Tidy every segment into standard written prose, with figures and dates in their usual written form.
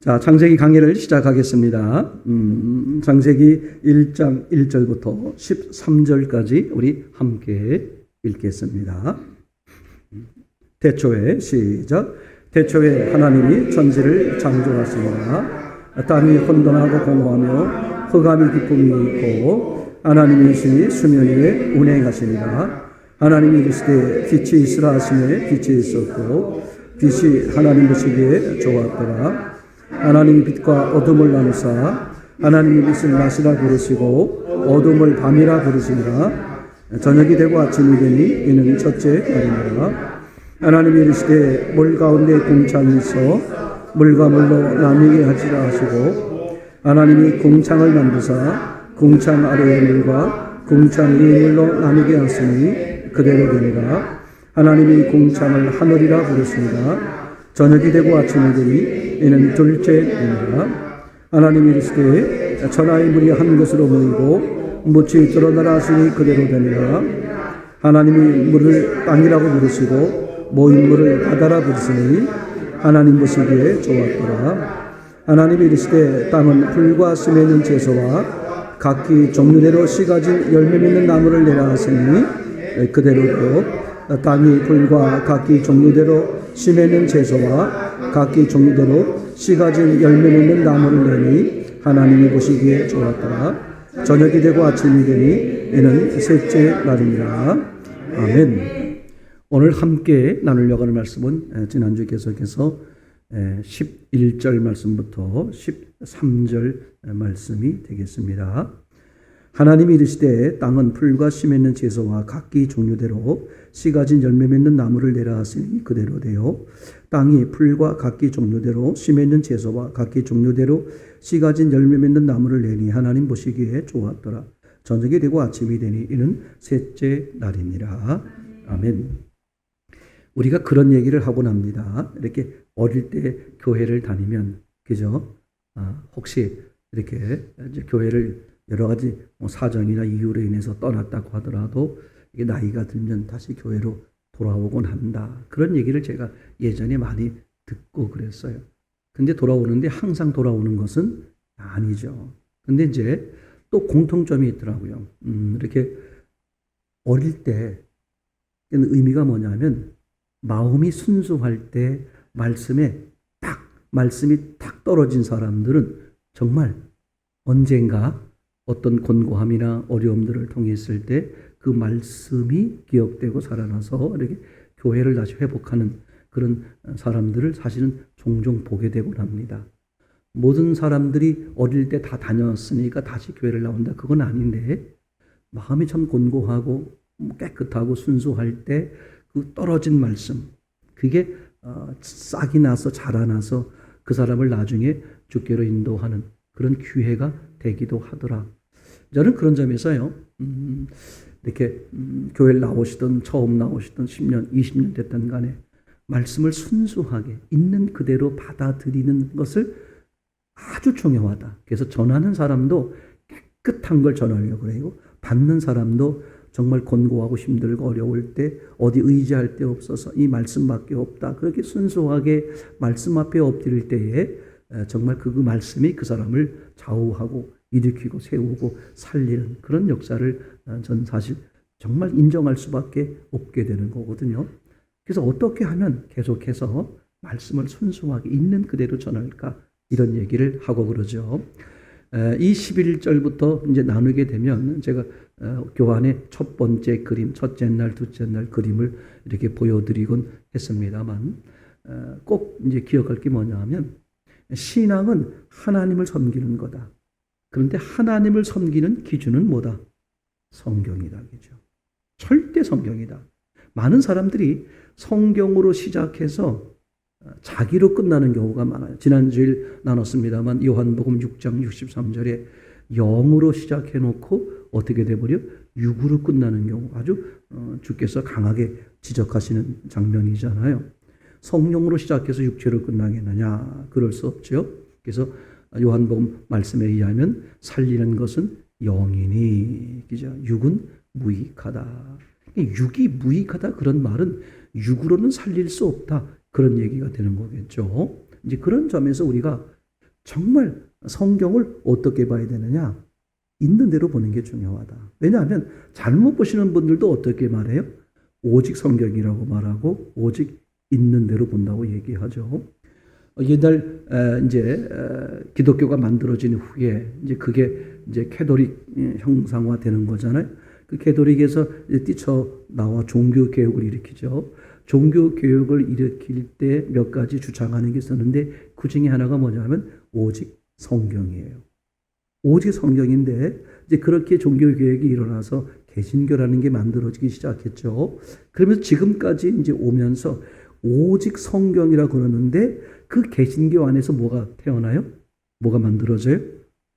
자, 창세기 강의를 시작하겠습니다. 창세기 1장 1절부터 13절까지 우리 함께 읽겠습니다. 태초에 시작. 태초에 하나님이 천지를 창조하시니라. 땅이 혼돈하고 공허하며 흑암이 깊음이 있고 하나님이 신이 수면 위에 운행하시니라. 하나님이 이르시되 빛이 있으라 하시매 빛이 있었고 빛이 하나님 보시기에 좋았더라. 하나님이 빛과 어둠을 나누사 하나님이 빛을 낮이라 부르시고 어둠을 밤이라 부르시니라. 저녁이 되고 아침이 되니 이는 첫째 날이니라. 하나님이 이르시되 물 가운데 궁창이 있어 물과 물로 나뉘게 하시라 하시고 하나님이 궁창을 만드사 궁창 아래의 물과 궁창 위의 물로 나뉘게 하시니 그대로 되니라. 하나님이 궁창을 하늘이라 부르시니라. 저녁이 되고 아침이 되니 이는 둘째 날이니라. 하나님이 이르시되 천하의 물이 한 곳으로 모이고 묻이 드러나라 하시니 그대로 되니라. 하나님이 물을 땅이라고 부르시고 모인 물을 바다라 부르시니 하나님 보시기에 좋았더라. 하나님이 이르시되 땅은 풀과 씨 맺는 채소와 각기 종류대로 씨 가진 열매 맺는 나무를 내라 하시니 그대로도 땅이 풀과 각기 종류대로 씨 맺는 채소와 각기 종류대로 씨 가진 열매 맺는 나무를 내니 하나님이 보시기에 좋았더라. 저녁이 되고 아침이 되니 이는 셋째 날이니라. 아멘. 오늘 함께 나누려고 하는 말씀은 지난주 계속해서 11절 말씀부터 13절 말씀이 되겠습니다. 하나님이 이르시되 땅은 풀과 씨 맺는 채소와 각기 종류대로 씨 가진 열매 맺는 나무를 내라 하시니 그대로 되어 땅이 풀과 각기 종류대로 씨 맺는 채소와 각기 종류대로 씨 가진 열매 맺는 나무를 내니 하나님 보시기에 좋았더라. 저녁이 되고 아침이 되니 이는 셋째 날이니라. 아멘. 우리가 그런 얘기를 하곤 합니다. 이렇게 어릴 때 교회를 다니면 그죠? 혹시 이렇게 이제 교회를 여러 가지 사정이나 이유로 인해서 떠났다고 하더라도 이게 나이가 들면 다시 교회로 돌아오곤 한다. 그런 얘기를 제가 예전에 많이 듣고 그랬어요. 근데 돌아오는데 항상 돌아오는 것은 아니죠. 근데 이제 또 공통점이 있더라고요. 이렇게 어릴 때 의미가 뭐냐면 마음이 순수할 때 말씀이 딱 떨어진 사람들은 정말 언젠가 어떤 곤고함이나 어려움들을 통했을 때 그 말씀이 기억되고 살아나서 이렇게 교회를 다시 회복하는 그런 사람들을 사실은 종종 보게 되곤 합니다. 모든 사람들이 어릴 때 다 다녔으니까 다시 교회를 나온다. 그건 아닌데 마음이 참 곤고하고 깨끗하고 순수할 때 그 떨어진 말씀 그게 싹이 나서 자라나서 그 사람을 나중에 주께로 인도하는 그런 기회가 되기도 하더라. 저는 그런 점에서요. 이렇게 교회를 나오시던 처음 나오시던 10년, 20년 됐든 간에 말씀을 순수하게 있는 그대로 받아들이는 것을 아주 중요하다. 그래서 전하는 사람도 깨끗한 걸 전하려고 해요. 받는 사람도 정말 곤고하고 힘들고 어려울 때 어디 의지할 데 없어서 이 말씀밖에 없다. 그렇게 순수하게 말씀 앞에 엎드릴 때에 정말 그 말씀이 그 사람을 좌우하고 일으키고 세우고 살리는 그런 역사를 전 사실 정말 인정할 수밖에 없게 되는 거거든요. 그래서 어떻게 하면 계속해서 말씀을 순수하게 있는 그대로 전할까 이런 얘기를 하고 그러죠. 이 11절부터 이제 나누게 되면 제가 교환의 첫 번째 그림, 첫째 날, 둘째 날 그림을 이렇게 보여드리곤 했습니다만 꼭 이제 기억할 게 뭐냐 하면 신앙은 하나님을 섬기는 거다. 그런데 하나님을 섬기는 기준은 뭐다? 성경이다. 그죠? 절대 성경이다. 많은 사람들이 성경으로 시작해서 자기로 끝나는 경우가 많아요. 지난주일 나눴습니다만 요한복음 6장 63절에 영으로 시작해놓고 어떻게 돼버려? 육으로 끝나는 경우 아주 주께서 강하게 지적하시는 장면이잖아요. 성령으로 시작해서 육체로 끝나겠느냐? 그럴 수 없죠. 그래서 요한복음 말씀에 의하면 살리는 것은 영이니, 그죠? 육은 무익하다. 육이 무익하다 그런 말은 육으로는 살릴 수 없다. 그런 얘기가 되는 거겠죠. 이제 그런 점에서 우리가 정말 성경을 어떻게 봐야 되느냐? 있는 대로 보는 게 중요하다. 왜냐하면 잘못 보시는 분들도 어떻게 말해요? 오직 성경이라고 말하고 오직 있는 대로 본다고 얘기하죠. 옛날 이제 기독교가 만들어진 후에 이제 그게 이제 캐톨릭 형상화되는 거잖아요. 그 캐톨릭에서 뛰쳐 나와 종교 개혁을 일으키죠. 종교 개혁을 일으킬 때 몇 가지 주장하는 게 있었는데 그 중에 하나가 뭐냐면 오직 성경이에요. 오직 성경인데 이제 그렇게 종교 개혁이 일어나서 개신교라는 게 만들어지기 시작했죠. 그러면서 지금까지 이제 오면서 오직 성경이라 그러는데 그 개신교 안에서 뭐가 태어나요? 뭐가 만들어져요?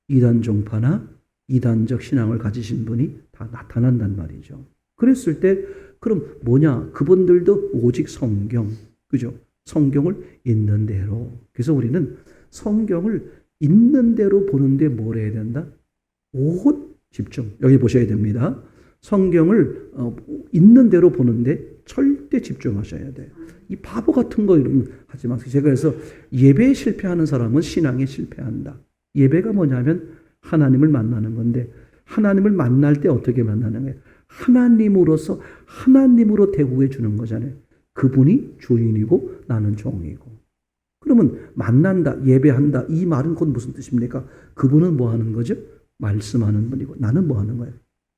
이단 종파나 이단적 신앙을 가지신 분이 다 나타난단 말이죠. 그랬을 때 그럼 뭐냐? 그분들도 오직 성경, 그죠? 성경을 있는 대로. 그래서 우리는 성경을 있는 대로 보는데 뭘 해야 된다? 온 집중. 여기 보셔야 됩니다. 성경을 있는 대로 보는데 절대 집중하셔야 돼요. 이 바보 같은 거 이런 하지 마세요. 제가 그래서 예배에 실패하는 사람은 신앙에 실패한다. 예배가 뭐냐면 하나님을 만나는 건데 하나님을 만날 때 어떻게 만나는 거예요? 하나님으로서 하나님으로 대우해 주는 거잖아요. 그분이 주인이고 나는 종이고. 그러면 만난다, 예배한다 이 말은 곧 무슨 뜻입니까? 그분은 뭐 하는 거죠? 말씀하는 분이고 나는 뭐 하는 거예요?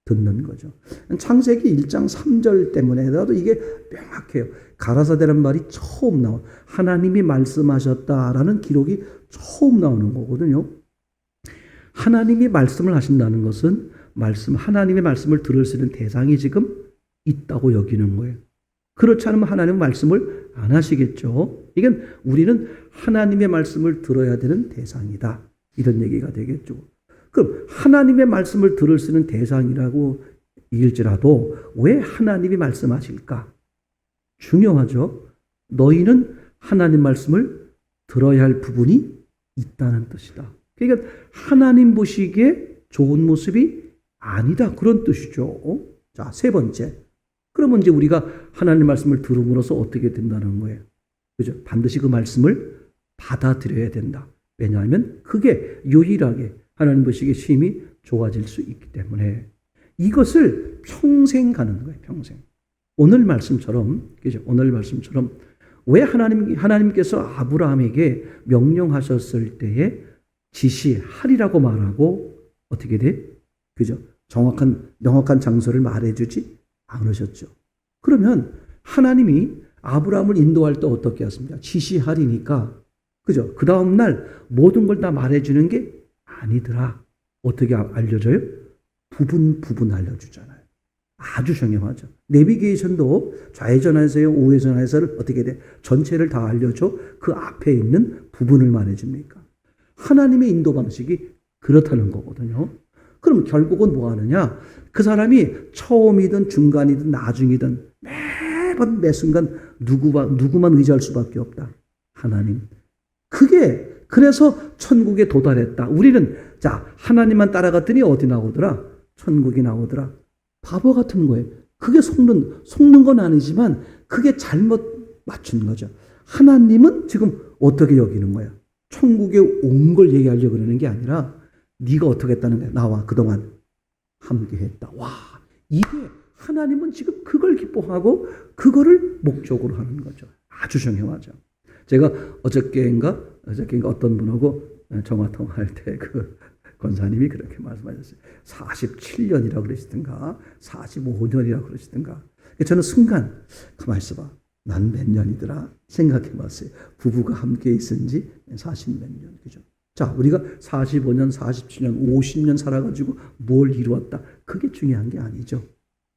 듣는 거죠. 창세기 1장 3절 때문에라도 이게 명확해요. 가라사대란 말이 처음 나와. 하나님이 말씀하셨다라는 기록이 처음 나오는 거거든요. 하나님이 말씀을 하신다는 것은 하나님의 말씀을 들을 수 있는 대상이 지금 있다고 여기는 거예요. 그렇지 않으면 하나님은 말씀을 안 하시겠죠. 이건 우리는 하나님의 말씀을 들어야 되는 대상이다. 이런 얘기가 되겠죠. 그럼 하나님의 말씀을 들을 수 있는 대상이라고 일지라도 왜 하나님이 말씀하실까? 중요하죠. 너희는 하나님 말씀을 들어야 할 부분이 있다는 뜻이다. 그러니까 하나님 보시기에 좋은 모습이 아니다. 그런 뜻이죠. 자, 세 번째. 그러면 이제 우리가 하나님 말씀을 들음으로써 어떻게 된다는 거예요? 그죠? 반드시 그 말씀을 받아들여야 된다. 왜냐하면 그게 유일하게 하나님 보시기에 심히 좋아질 수 있기 때문에 이것을 평생 가는 거예요. 평생. 오늘 말씀처럼, 그죠? 오늘 말씀처럼 왜 하나님께서 아브라함에게 명령하셨을 때에 지시하리라고 말하고 어떻게 돼? 그죠? 명확한 장소를 말해주지 않으셨죠. 그러면 하나님이 아브라함을 인도할 때 어떻게 했습니까? 지시하리니까, 그죠? 그 다음날 모든 걸 다 말해주는 게 아니더라. 어떻게 알려줘요? 부분 알려주잖아요. 아주 정형하죠. 내비게이션도 좌회전하세요, 우회전하세요를 어떻게 돼? 전체를 다 알려줘. 그 앞에 있는 부분을 말해줍니까? 하나님의 인도 방식이 그렇다는 거거든요. 그럼 결국은 뭐 하느냐? 그 사람이 처음이든 중간이든 나중이든 매번 매 순간 누구만 의지할 수밖에 없다. 하나님. 그래서 천국에 도달했다. 우리는 하나님만 따라갔더니 어디 나오더라? 천국이 나오더라. 바보 같은 거예요. 그게 속는 건 아니지만 그게 잘못 맞춘 거죠. 하나님은 지금 어떻게 여기는 거야? 천국에 온 걸 얘기하려고 그러는 게 아니라 네가 어떻게 했다는 거야? 나와 그동안 함께 했다. 와, 이게 하나님은 지금 그걸 기뻐하고 그거를 목적으로 하는 거죠. 아주 정형하죠. 제가 어저께인가 어떤 분하고 전화통화할 때 그 권사님이 그렇게 말씀하셨어요. 47년이라고 그러시든가 45년이라고 그러시든가. 저는 순간 가만히 있어봐. 난 몇 년이더라 생각해 봤어요. 부부가 함께 있은 지 40몇 년. 그죠? 자, 우리가 45년, 47년, 50년 살아가지고 뭘 이루었다. 그게 중요한 게 아니죠.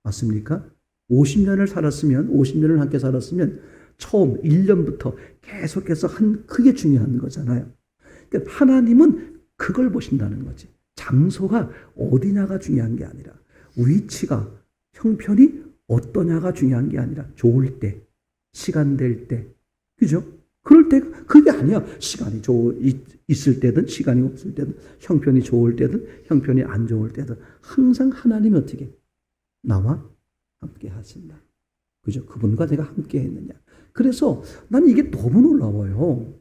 맞습니까? 50년을 함께 살았으면 처음 1년부터 계속해서 그게 중요한 거잖아요. 그러니까 하나님은 그걸 보신다는 거지. 장소가 어디냐가 중요한 게 아니라 위치가 형편이 어떠냐가 중요한 게 아니라 좋을 때, 시간 될 때, 그죠? 그럴 때 그게 아니야. 시간이 있을 때든 시간이 없을 때든 형편이 좋을 때든 형편이 안 좋을 때든 항상 하나님이 어떻게 나와 함께 하신다. 그죠? 그분과 내가 함께 했느냐. 그래서 난 이게 너무 놀라워요.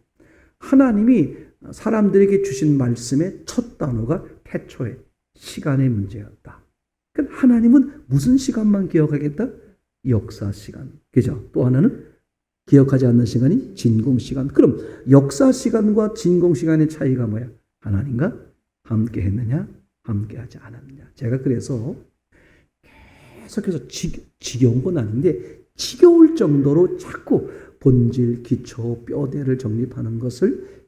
하나님이 사람들에게 주신 말씀의 첫 단어가 태초에 시간의 문제였다. 그러니까 하나님은 무슨 시간만 기억하겠다? 역사 시간. 그죠? 또 하나는 기억하지 않는 시간이 진공 시간. 그럼 역사 시간과 진공 시간의 차이가 뭐야? 하나님과 함께 했느냐? 함께 하지 않았느냐. 제가 그래서 계속해서 지겨운 건 아닌데 지겨울 정도로 자꾸 본질, 기초, 뼈대를 정립하는 것을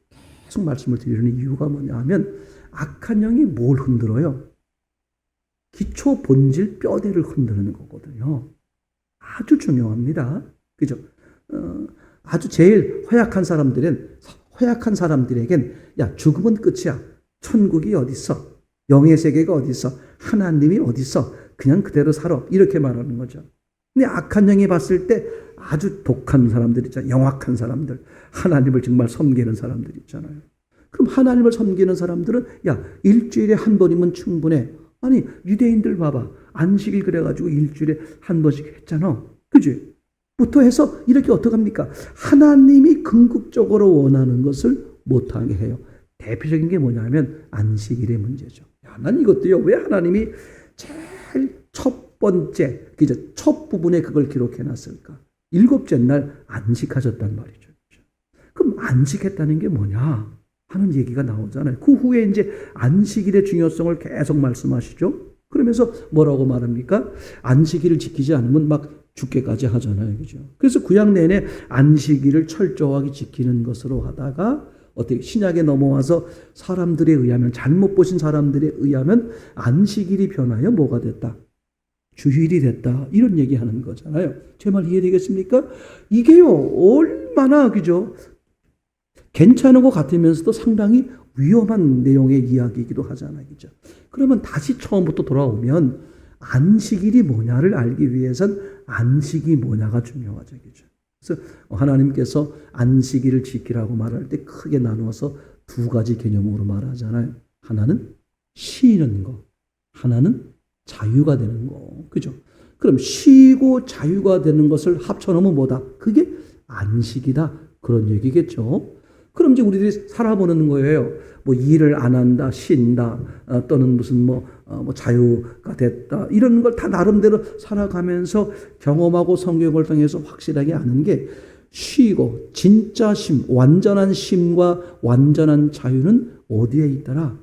계속 말씀을 드리는 이유가 뭐냐 하면 악한 영이 뭘 흔들어요? 기초, 본질, 뼈대를 흔드는 거거든요. 아주 중요합니다. 그죠? 아주 제일 허약한 사람들에겐 야, 죽음은 끝이야. 천국이 어딨어? 영의 세계가 어딨어? 하나님이 어딨어? 그냥 그대로 살아. 이렇게 말하는 거죠. 근데 악한 영이 봤을 때 아주 독한 사람들 있잖아요. 영악한 사람들. 하나님을 정말 섬기는 사람들 있잖아요. 그럼 하나님을 섬기는 사람들은 야, 일주일에 한 번이면 충분해. 아니, 유대인들 봐봐. 안식일 그래가지고 일주일에 한 번씩 했잖아. 그지? 부터 해서 이렇게 어떡합니까? 하나님이 궁극적으로 원하는 것을 못하게 해요. 대표적인 게 뭐냐면 안식일의 문제죠. 야, 난 이것도요. 왜 하나님이 제일 첫 번째, 그죠? 첫 부분에 그걸 기록해 놨을까? 7째 날 안식하셨단 말이죠. 그럼 안식했다는 게 뭐냐 하는 얘기가 나오잖아요. 그 후에 이제 안식일의 중요성을 계속 말씀하시죠. 그러면서 뭐라고 말합니까? 안식일을 지키지 않으면 막 죽게까지 하잖아요. 그죠? 그래서 구약 내내 안식일을 철저하게 지키는 것으로 하다가 어떻게 신약에 넘어와서 사람들에 의하면, 잘못 보신 사람들에 의하면 안식일이 변하여 뭐가 됐다? 주일이 됐다. 이런 얘기하는 거잖아요. 제 말 이해되겠습니까? 이게요, 얼마나, 그죠? 괜찮은 것 같으면서도 상당히 위험한 내용의 이야기이기도 하잖아요. 그죠? 그러면 다시 처음부터 돌아오면 안식일이 뭐냐를 알기 위해선 안식이 뭐냐가 중요하죠. 그죠? 그래서 하나님께서 안식일을 지키라고 말할 때 크게 나누어서 두 가지 개념으로 말하잖아요. 하나는 쉬는 거, 하나는 자유가 되는 거. 그죠? 그럼 쉬고 자유가 되는 것을 합쳐놓으면 뭐다? 그게 안식이다. 그런 얘기겠죠. 그럼 이제 우리들이 살아보는 거예요. 뭐 일을 안 한다, 쉰다, 또는 무슨 뭐 자유가 됐다. 이런 걸 다 나름대로 살아가면서 경험하고 성경을 통해서 확실하게 아는 게 쉬고 진짜 쉼, 완전한 쉼과 완전한 자유는 어디에 있더라?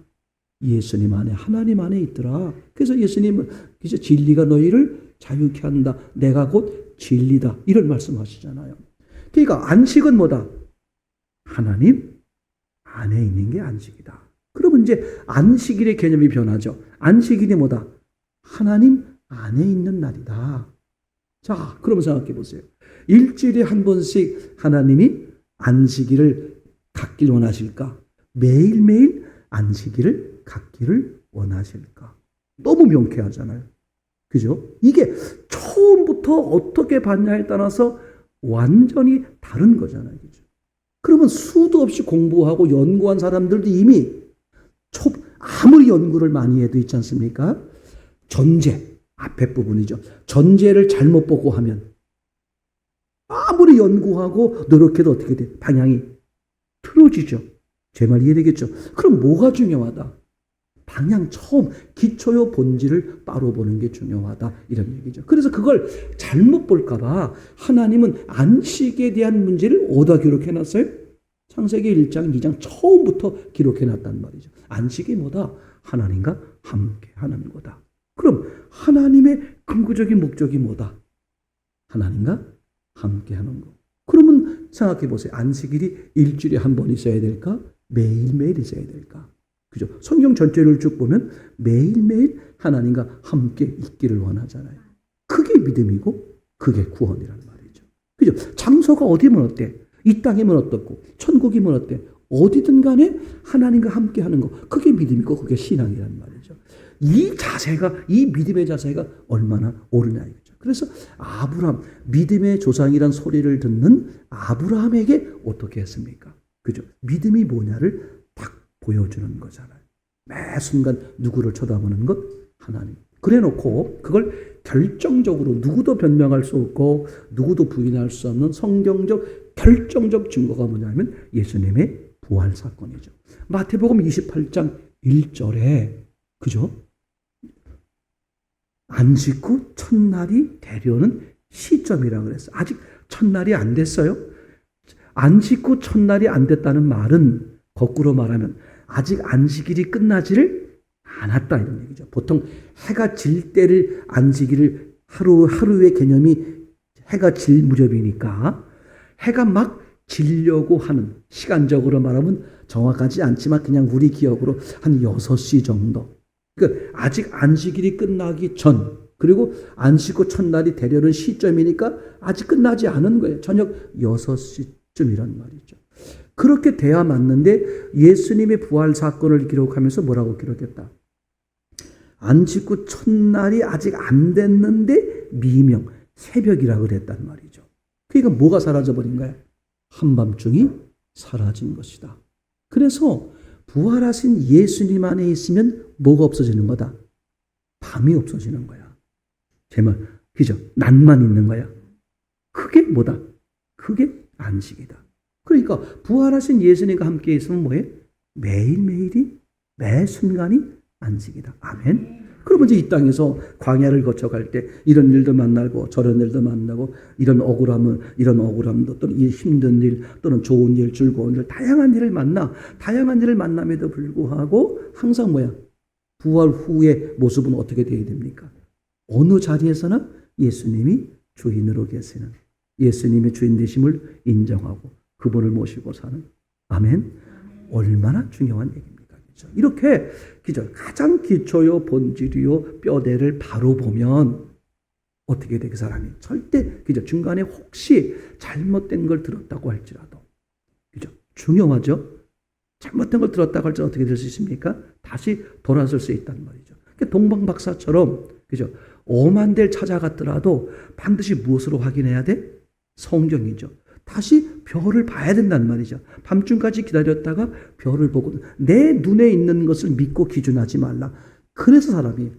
예수님 안에, 하나님 안에 있더라. 그래서 예수님은 이제 진리가 너희를 자유케 한다. 내가 곧 진리다. 이런 말씀하시잖아요. 그러니까 안식은 뭐다? 하나님 안에 있는 게 안식이다. 그러면 이제 안식일의 개념이 변하죠. 안식일이 뭐다? 하나님 안에 있는 날이다. 자, 그러면 생각해 보세요. 일주일에 한 번씩 하나님이 안식일을 갖길 원하실까? 매일매일 안식일을 갖기를 원하실까? 너무 명쾌하잖아요. 그죠? 이게 처음부터 어떻게 봤냐에 따라서 완전히 다른 거잖아요. 그죠? 그러면 수도 없이 공부하고 연구한 사람들도 이미 아무리 연구를 많이 해도 있지 않습니까? 전제, 앞에 부분이죠. 전제를 잘못 보고 하면 아무리 연구하고 노력해도 어떻게 돼? 방향이 틀어지죠. 제 말 이해되겠죠? 그럼 뭐가 중요하다? 방향 처음, 기초요 본질을 바로 보는 게 중요하다. 이런 얘기죠. 그래서 그걸 잘못 볼까봐 하나님은 안식에 대한 문제를 어디다 기록해놨어요? 창세기 1장, 2장 처음부터 기록해놨단 말이죠. 안식이 뭐다? 하나님과 함께 하는 거다. 그럼 하나님의 근거적인 목적이 뭐다? 하나님과 함께 하는 거. 그러면 생각해 보세요. 안식일이 일주일에 한 번 있어야 될까? 매일매일 있어야 될까? 그죠? 성경 전체를 쭉 보면 매일매일 하나님과 함께 있기를 원하잖아요. 그게 믿음이고 그게 구원이라는 말이죠. 그죠? 장소가 어디면 어때? 이 땅이면 어떻고 천국이면 어때? 어디든 간에 하나님과 함께 하는 거. 그게 믿음이고 그게 신앙이라는 말이죠. 이 자세가, 이 믿음의 자세가 얼마나 옳으냐 이거죠. 그래서 아브라함, 믿음의 조상이란 소리를 듣는 아브라함에게 어떻게 했습니까? 그죠? 믿음이 뭐냐를 딱 보여주는 거잖아요. 매 순간 누구를 쳐다보는 것? 하나님. 그래 놓고 그걸 결정적으로 누구도 변명할 수 없고 누구도 부인할 수 없는 성경적 결정적 증거가 뭐냐면 예수님의 부활 사건이죠. 마태복음 28장 1절에 그죠? 안식구 첫날이 되려는 시점이라고 그랬어요. 아직 첫날이 안 됐어요. 안식구 첫날이 안 됐다는 말은 거꾸로 말하면 아직 안식일이 끝나지를 않았다 이런 얘기죠. 보통 해가 질 때를 안식일을 하루의 개념이 해가 질 무렵이니까 해가 막 지려고 하는, 시간적으로 말하면 정확하지 않지만 그냥 우리 기억으로 한 6시 정도. 그러니까 아직 안식일이 끝나기 전, 그리고 안식구 첫날이 되려는 시점이니까 아직 끝나지 않은 거예요. 저녁 6시쯤이란 말이죠. 그렇게 돼야 맞는데 예수님의 부활 사건을 기록하면서 뭐라고 기록했다? 안식구 첫날이 아직 안 됐는데 미명, 새벽이라고 그랬단 말이죠. 그러니까 뭐가 사라져버린 거야? 한밤중이 사라진 것이다. 그래서 부활하신 예수님 안에 있으면 뭐가 없어지는 거다? 밤이 없어지는 거야. 제 말, 그죠? 낮만 있는 거야. 그게 뭐다? 그게 안식이다. 그러니까 부활하신 예수님과 함께 있으면 뭐예요? 매일매일이, 매 순간이 안식이다. 아멘. 그러면 이제 이 땅에서 광야를 거쳐갈 때 이런 일도 만나고 저런 일도 만나고 이런 억울함도 또는 이 힘든 일 또는 좋은 일, 즐거운 일, 다양한 일을 만나. 다양한 일을 만남에도 불구하고 항상 뭐야? 부활 후의 모습은 어떻게 되어야 됩니까? 어느 자리에서나 예수님이 주인으로 계시는, 예수님의 주인 되심을 인정하고 그분을 모시고 사는. 아멘. 얼마나 중요한 얘기입니까? 이렇게 가장 기초요 본질이요 뼈대를 바로 보면 어떻게 돼? 그 사람이 절대 중간에 혹시 잘못된 걸 들었다고 할지라도 중요하죠. 잘못된 걸 들었다고 할지라도 어떻게 될 수 있습니까? 다시 돌아설 수 있단 말이죠. 동방박사처럼 엄한 데를 찾아갔더라도 반드시 무엇으로 확인해야 돼? 성경이죠. 다시 별을 봐야 된단 말이죠. 밤중까지 기다렸다가 별을 보고 내 눈에 있는 것을 믿고 기준하지 말라. 그래서 사람이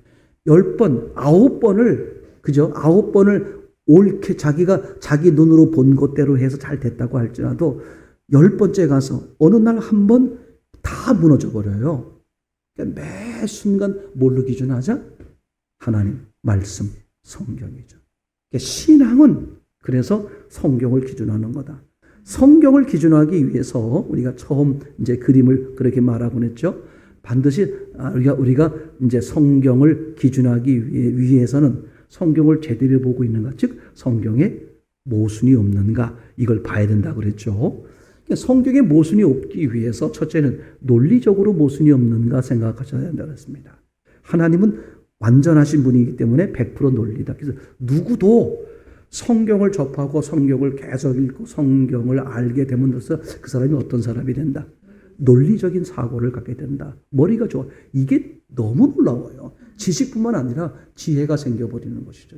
10번, 9번을 9번을 옳게 자기가 자기 눈으로 본 것대로 해서 잘 됐다고 할지라도 10번째 가서 어느 날 한 번 다 무너져 버려요. 그러니까 매 순간 뭘로 기준하자? 하나님, 말씀, 성경이죠. 그러니까 신앙은 그래서 성경을 기준하는 거다. 성경을 기준하기 위해서 우리가 처음 이제 그림을 그렇게 말하곤 했죠. 반드시 우리가 이제 성경을 기준하기 위해서는 성경을 제대로 보고 있는가, 즉 성경에 모순이 없는가 이걸 봐야 된다고 그랬죠. 성경에 모순이 없기 위해서 첫째는 논리적으로 모순이 없는가 생각하셔야 된다고 했습니다. 하나님은 완전하신 분이기 때문에 100% 논리다. 그래서 누구도 성경을 접하고 성경을 계속 읽고 성경을 알게 됨으로써 그 사람이 어떤 사람이 된다? 논리적인 사고를 갖게 된다. 머리가 좋아. 이게 너무 놀라워요. 지식뿐만 아니라 지혜가 생겨버리는 것이죠.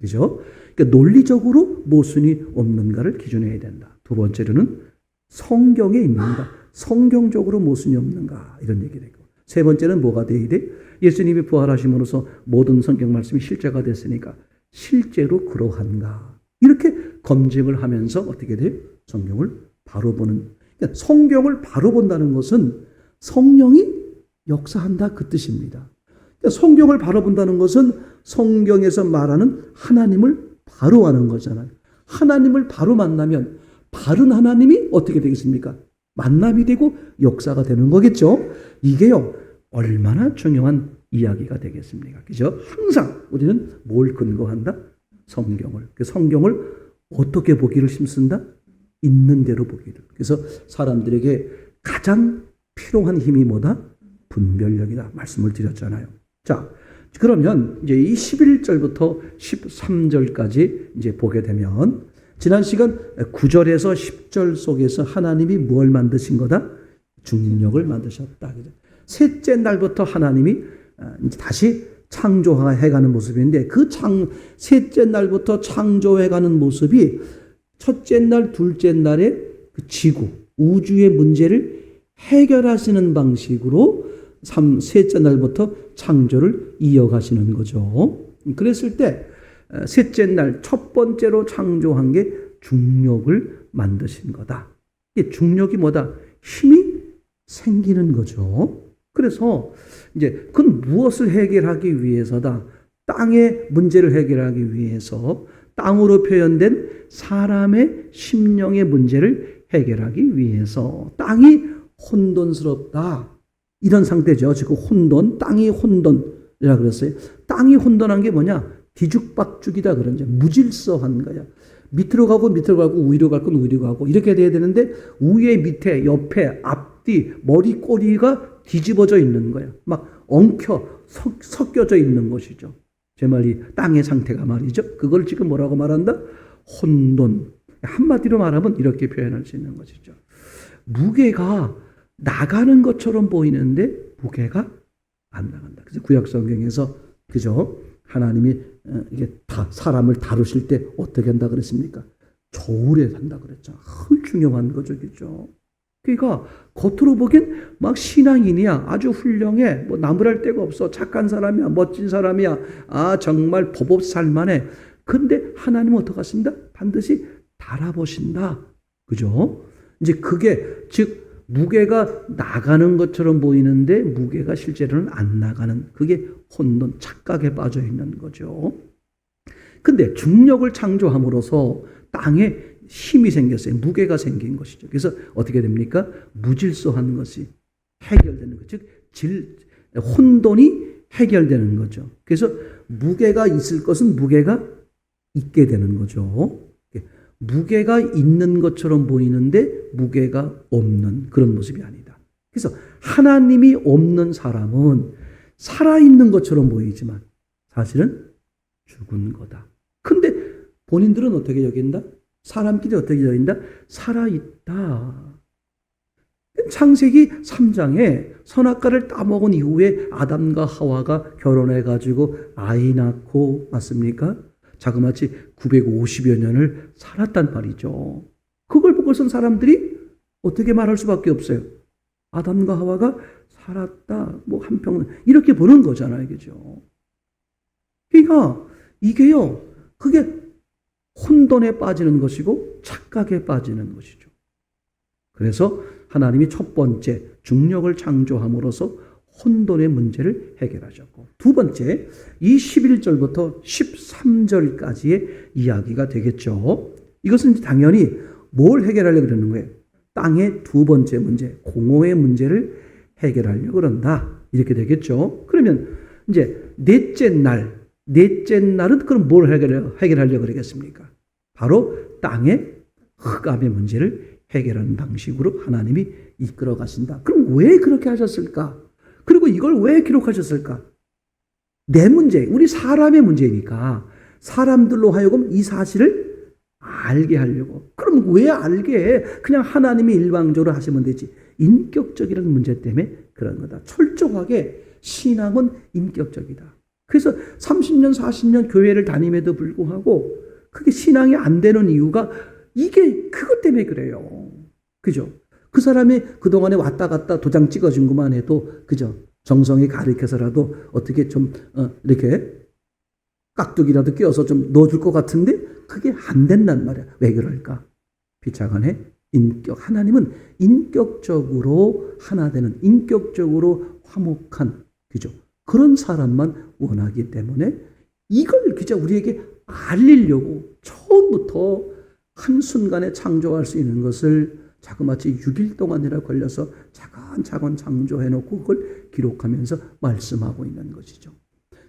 그죠? 그러니까 논리적으로 모순이 없는가를 기준해야 된다. 두 번째로는 성경에 있는가, 성경적으로 모순이 없는가 이런 얘기 되고, 세 번째는 뭐가 돼야 돼? 예수님이 부활하심으로써 모든 성경 말씀이 실제가 됐으니까 실제로 그러한가 이렇게 검증을 하면서 어떻게 돼요? 성경을 바로 보는. 그러니까 성경을 바로 본다는 것은 성령이 역사한다 그 뜻입니다. 그러니까 성경을 바로 본다는 것은 성경에서 말하는 하나님을 바로 아는 거잖아요. 하나님을 바로 만나면 바른 하나님이 어떻게 되겠습니까? 만남이 되고 역사가 되는 거겠죠. 이게요 얼마나 중요한 이야기가 되겠습니까? 그죠? 항상 우리는 뭘 근거한다? 성경을. 그 성경을 어떻게 보기를 힘쓴다? 있는 대로 보기를. 그래서 사람들에게 가장 필요한 힘이 뭐다? 분별력이다. 말씀을 드렸잖아요. 자, 그러면 이제 이 11절부터 13절까지 이제 보게 되면 지난 시간 9절에서 10절 속에서 하나님이 뭘 만드신 거다? 중력을 만드셨다. 셋째 날부터 하나님이 이제 다시 창조해가는 모습인데 그 셋째 날부터 창조해가는 모습이 첫째 날, 둘째 날에 그 지구, 우주의 문제를 해결하시는 방식으로 셋째 날부터 창조를 이어가시는 거죠. 그랬을 때 셋째 날 첫 번째로 창조한 게 중력을 만드신 거다. 이게 중력이 뭐다? 힘이 생기는 거죠. 그래서 이제 그건 무엇을 해결하기 위해서다? 땅의 문제를 해결하기 위해서 땅으로 표현된 사람의 심령의 문제를 해결하기 위해서 땅이 혼돈스럽다. 이런 상태죠. 지금 혼돈, 땅이 혼돈이라 그랬어요. 땅이 혼돈한 게 뭐냐? 뒤죽박죽이다 그런지 무질서한 거야. 밑으로 가고 위로 갈 건 위로 가고 이렇게 돼야 되는데 위에 밑에 옆에 앞뒤 머리 꼬리가 뒤집어져 있는 거야. 막 엉켜 섞여져 있는 것이죠. 제 말이 땅의 상태가 말이죠. 그걸 지금 뭐라고 말한다? 혼돈. 한마디로 말하면 이렇게 표현할 수 있는 것이죠. 무게가 나가는 것처럼 보이는데 무게가 안 나간다. 그래서 구약 성경에서 그죠? 하나님이 이게 다 사람을 다루실 때 어떻게 한다 그랬습니까? 저울에 한다 그랬죠. 중요한 거죠, 그죠? 그러니까 겉으로 보기엔 막 신앙인이야, 아주 훌륭해, 뭐 나무랄 데가 없어, 착한 사람이야, 멋진 사람이야, 아 정말 법 없이 살만해. 근데 하나님은 어떡하십니까? 반드시 달아보신다, 그죠? 이제 그게 즉 무게가 나가는 것처럼 보이는데 무게가 실제로는 안 나가는, 그게 혼돈, 착각에 빠져 있는 거죠. 근데 중력을 창조함으로써 땅에 힘이 생겼어요. 무게가 생긴 것이죠. 그래서 어떻게 됩니까? 무질서한 것이 해결되는 것. 즉 혼돈이 해결되는 거죠. 그래서 무게가 있을 것은 무게가 있게 되는 거죠. 무게가 있는 것처럼 보이는데 무게가 없는 그런 모습이 아니다. 그래서 하나님이 없는 사람은 살아있는 것처럼 보이지만 사실은 죽은 거다. 근데 본인들은 어떻게 여긴다? 사람끼리 어떻게 여긴다? 살아있다. 창세기 3장에 선악과를 따먹은 이후에 아담과 하와가 결혼해가지고 아이 낳고, 맞습니까? 자그마치 950여 년을 살았단 말이죠. 그걸 보고선 사람들이 어떻게 말할 수밖에 없어요. 아담과 하와가 살았다, 뭐 한평, 이렇게 보는 거잖아요. 그죠? 그러니까 이게요, 그게 혼돈에 빠지는 것이고 착각에 빠지는 것이죠. 그래서 하나님이 첫 번째 중력을 창조함으로써 혼돈의 문제를 해결하셨고, 두 번째 이 11절부터 13절까지의 이야기가 되겠죠. 이것은 당연히 뭘 해결하려고 그러는 거예요? 땅의 두 번째 문제, 공허의 문제를 해결하려고 그런다. 이렇게 되겠죠. 그러면 이제 넷째 날은 그럼 뭘 해결하려고 그러겠습니까? 바로 땅의 흑암의 문제를 해결하는 방식으로 하나님이 이끌어 가신다. 그럼 왜 그렇게 하셨을까? 그리고 이걸 왜 기록하셨을까? 내 문제, 우리 사람의 문제니까 사람들로 하여금 이 사실을 알게 하려고. 그럼 왜 알게 해? 그냥 하나님이 일방적으로 하시면 되지. 인격적이라는 문제 때문에 그런 거다. 철저하게 신앙은 인격적이다. 그래서 30년, 40년 교회를 다님에도 불구하고 그게 신앙이 안 되는 이유가 이게 그것 때문에 그래요. 그죠? 그 사람이 그동안에 왔다 갔다 도장 찍어준 것만 해도, 그죠? 정성이 가르쳐서라도 어떻게 좀, 이렇게 깍두기라도 끼워서 좀 넣어줄 것 같은데 그게 안 된단 말이야. 왜 그럴까? 비차간에 하나님은 인격적으로 하나 되는, 인격적으로 화목한, 그죠? 그런 사람만 원하기 때문에 이걸 그저 우리에게 알리려고 처음부터 한순간에 창조할 수 있는 것을 자그마치 6일 동안이나 걸려서 차근차근 창조해놓고 그걸 기록하면서 말씀하고 있는 것이죠.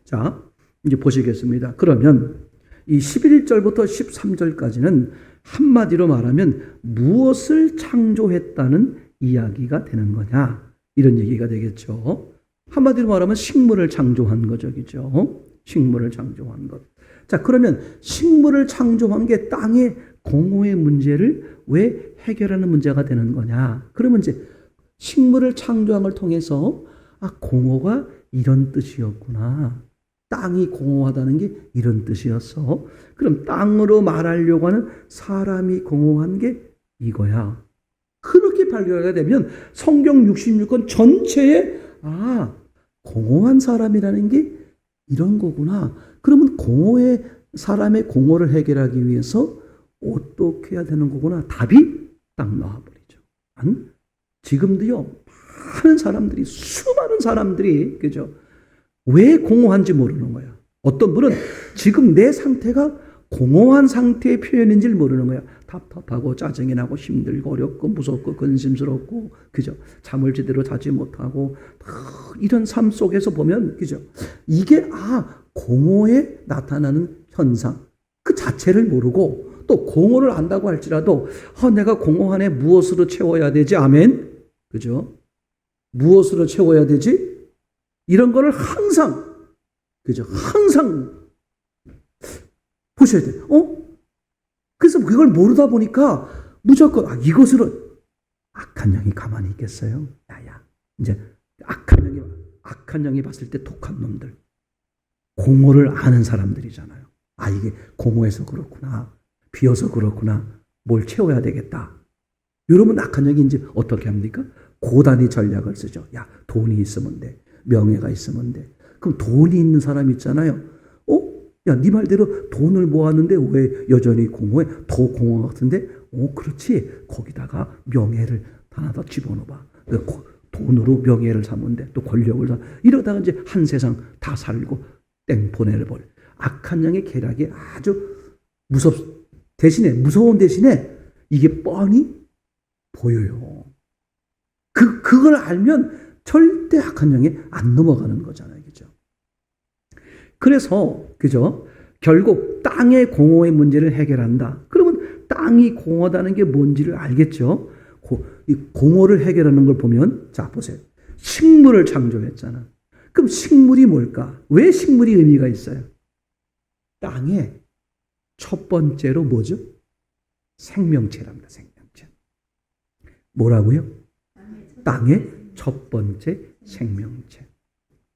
자, 이제 보시겠습니다. 그러면 이 11절부터 13절까지는 한마디로 말하면 무엇을 창조했다는 이야기가 되는 거냐, 이런 얘기가 되겠죠. 한마디로 말하면 식물을 창조한 거죠. 그죠? 식물을 창조한 것. 자, 그러면 식물을 창조한 게 땅의 공허의 문제를 왜 해결하는 문제가 되는 거냐? 그러면 이제 식물을 창조한 걸 통해서 공허가 이런 뜻이었구나. 땅이 공허하다는 게 이런 뜻이었어. 그럼 땅으로 말하려고 하는 사람이 공허한 게 이거야. 그렇게 발견하게 되면 성경 66권 전체에 공허한 사람이라는 게 이런 거구나. 그러면 사람의 공허를 해결하기 위해서 어떻게 해야 되는 거구나. 답이 딱 나와버리죠. 지금도요, 많은 사람들이, 수많은 사람들이, 그죠? 왜 공허한지 모르는 거야. 어떤 분은 지금 내 상태가 공허한 상태의 표현인지를 모르는 거야. 답답하고 짜증이 나고 힘들고 어렵고 무섭고 근심스럽고, 그죠? 잠을 제대로 자지 못하고 이런 삶 속에서 보면, 그죠? 이게 공허에 나타나는 현상 그 자체를 모르고, 또 공허를 안다고 할지라도 내가 공허 안에 무엇으로 채워야 되지? 아멘. 그죠? 무엇으로 채워야 되지? 이런 거를 항상, 그죠? 항상 보셔야 돼요. 그래서 그걸 모르다 보니까 무조건 이것으로, 악한 영이 가만히 있겠어요? 야야. 이제 악한 영이 봤을 때 독한 놈들, 공허를 아는 사람들이잖아요. 이게 공허해서 그렇구나, 비어서 그렇구나, 뭘 채워야 되겠다. 여러분, 악한 영이 이제 어떻게 합니까? 고단히 전략을 쓰죠. 야, 돈이 있으면 돼, 명예가 있으면 돼. 그럼 돈이 있는 사람 있잖아요. 야, 네 말대로 돈을 모았는데 왜 여전히 공허해? 더 공허 같은데? 그렇지. 거기다가 명예를 하나 더 집어넣어봐. 돈으로 명예를 사면 돼. 또 권력을 이러다가 이제 한 세상 다 살고 땡보내를 버려. 악한 영의 계략이 아주 무서운 대신에 이게 뻔히 보여요. 그걸 알면 절대 악한 영에 안 넘어가는 거잖아요. 그죠? 그래서, 그죠? 결국 땅의 공허의 문제를 해결한다. 그러면 땅이 공허하다는 게 뭔지를 알겠죠? 이 공허를 해결하는 걸 보면, 자, 보세요. 식물을 창조했잖아. 그럼 식물이 뭘까? 왜 식물이 의미가 있어요? 땅의 첫 번째로 뭐죠? 생명체랍니다. 생명체. 뭐라고요? 땅의 첫 번째 생명체.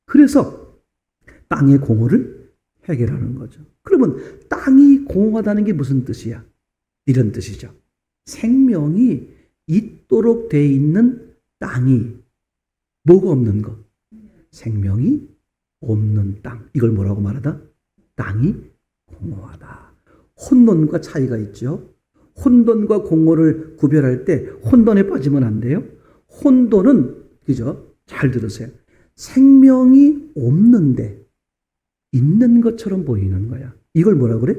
그래서 땅의 공허를 해결하는 거죠. 그러면 땅이 공허하다는 게 무슨 뜻이야? 이런 뜻이죠. 생명이 있도록 돼 있는 땅이, 뭐가 없는 거? 생명이 없는 땅. 이걸 뭐라고 말하다? 땅이 공허하다. 혼돈과 차이가 있죠. 혼돈과 공허를 구별할 때 혼돈에 빠지면 안 돼요. 혼돈은, 그죠? 잘 들으세요. 생명이 없는데 있는 것처럼 보이는 거야. 이걸 뭐라 그래?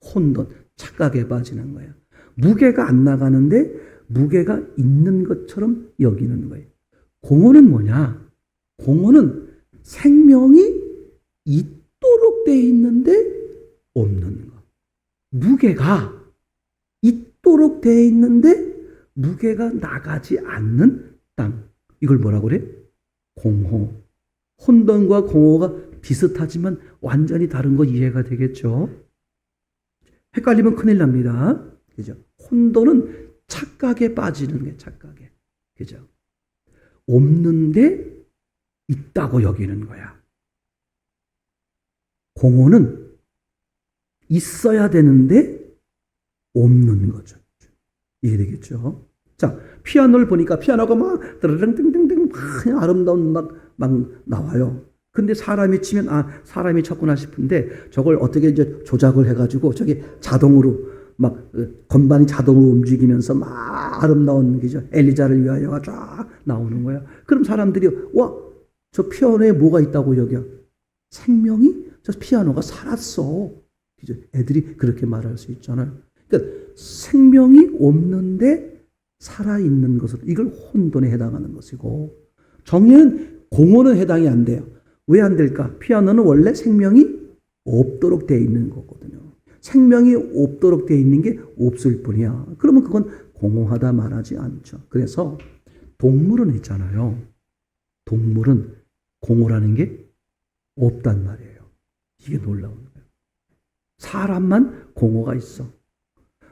혼돈, 착각에 빠지는 거야. 무게가 안 나가는데 무게가 있는 것처럼 여기는 거예요. 공허는 뭐냐? 공허는 생명이 있도록 돼 있는데 없는 거. 무게가 있도록 돼 있는데 무게가 나가지 않는 땅. 이걸 뭐라 그래? 공허. 혼돈과 공허가 비슷하지만 완전히 다른 거 이해가 되겠죠? 헷갈리면 큰일 납니다. 그죠? 혼돈은 착각에 빠지는 게 착각에. 그죠? 없는데 있다고 여기는 거야. 공허는 있어야 되는데 없는 거죠. 이해되겠죠? 자, 피아노를 보니까 피아노가 막 드르릉 막 아름다운 막 나와요. 근데 사람이 치면 사람이 쳤구나 싶은데 저걸 어떻게 이제 조작을 해가지고 저게 자동으로 막 건반이 자동으로 움직이면서 막 아름다운 그죠? 엘리자를 위하여가 쫙 나오는 거야. 그럼 사람들이 저 피아노에 뭐가 있다고 여겨? 생명이 저 피아노가 살았어. 그죠? 애들이 그렇게 말할 수 있잖아요. 그러니까 생명이 없는데 살아있는 것으로, 이걸 혼돈에 해당하는 것이고, 정의는 공허는 해당이 안 돼요. 왜 안 될까? 피아노는 원래 생명이 없도록 되어 있는 거거든요. 생명이 없도록 되어 있는 게 없을 뿐이야. 그러면 그건 공허하다 말하지 않죠. 그래서 동물은 있잖아요. 동물은 공허라는 게 없단 말이에요. 이게 놀라운 거예요. 사람만 공허가 있어.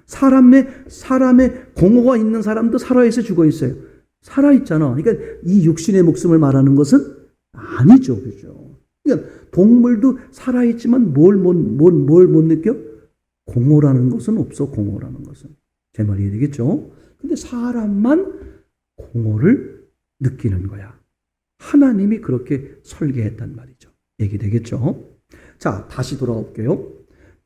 사람의 공허가 있는 사람도 살아있어 죽어 있어요. 살아있잖아. 그러니까 이 육신의 목숨을 말하는 것은 아니죠. 그죠? 그러니까 동물도 살아있지만 뭘 못 느껴? 공허라는 것은 없어. 공허라는 것은. 제 말이 이해되겠죠? 근데 사람만 공허를 느끼는 거야. 하나님이 그렇게 설계했단 말이죠. 얘기되겠죠? 자, 다시 돌아올게요.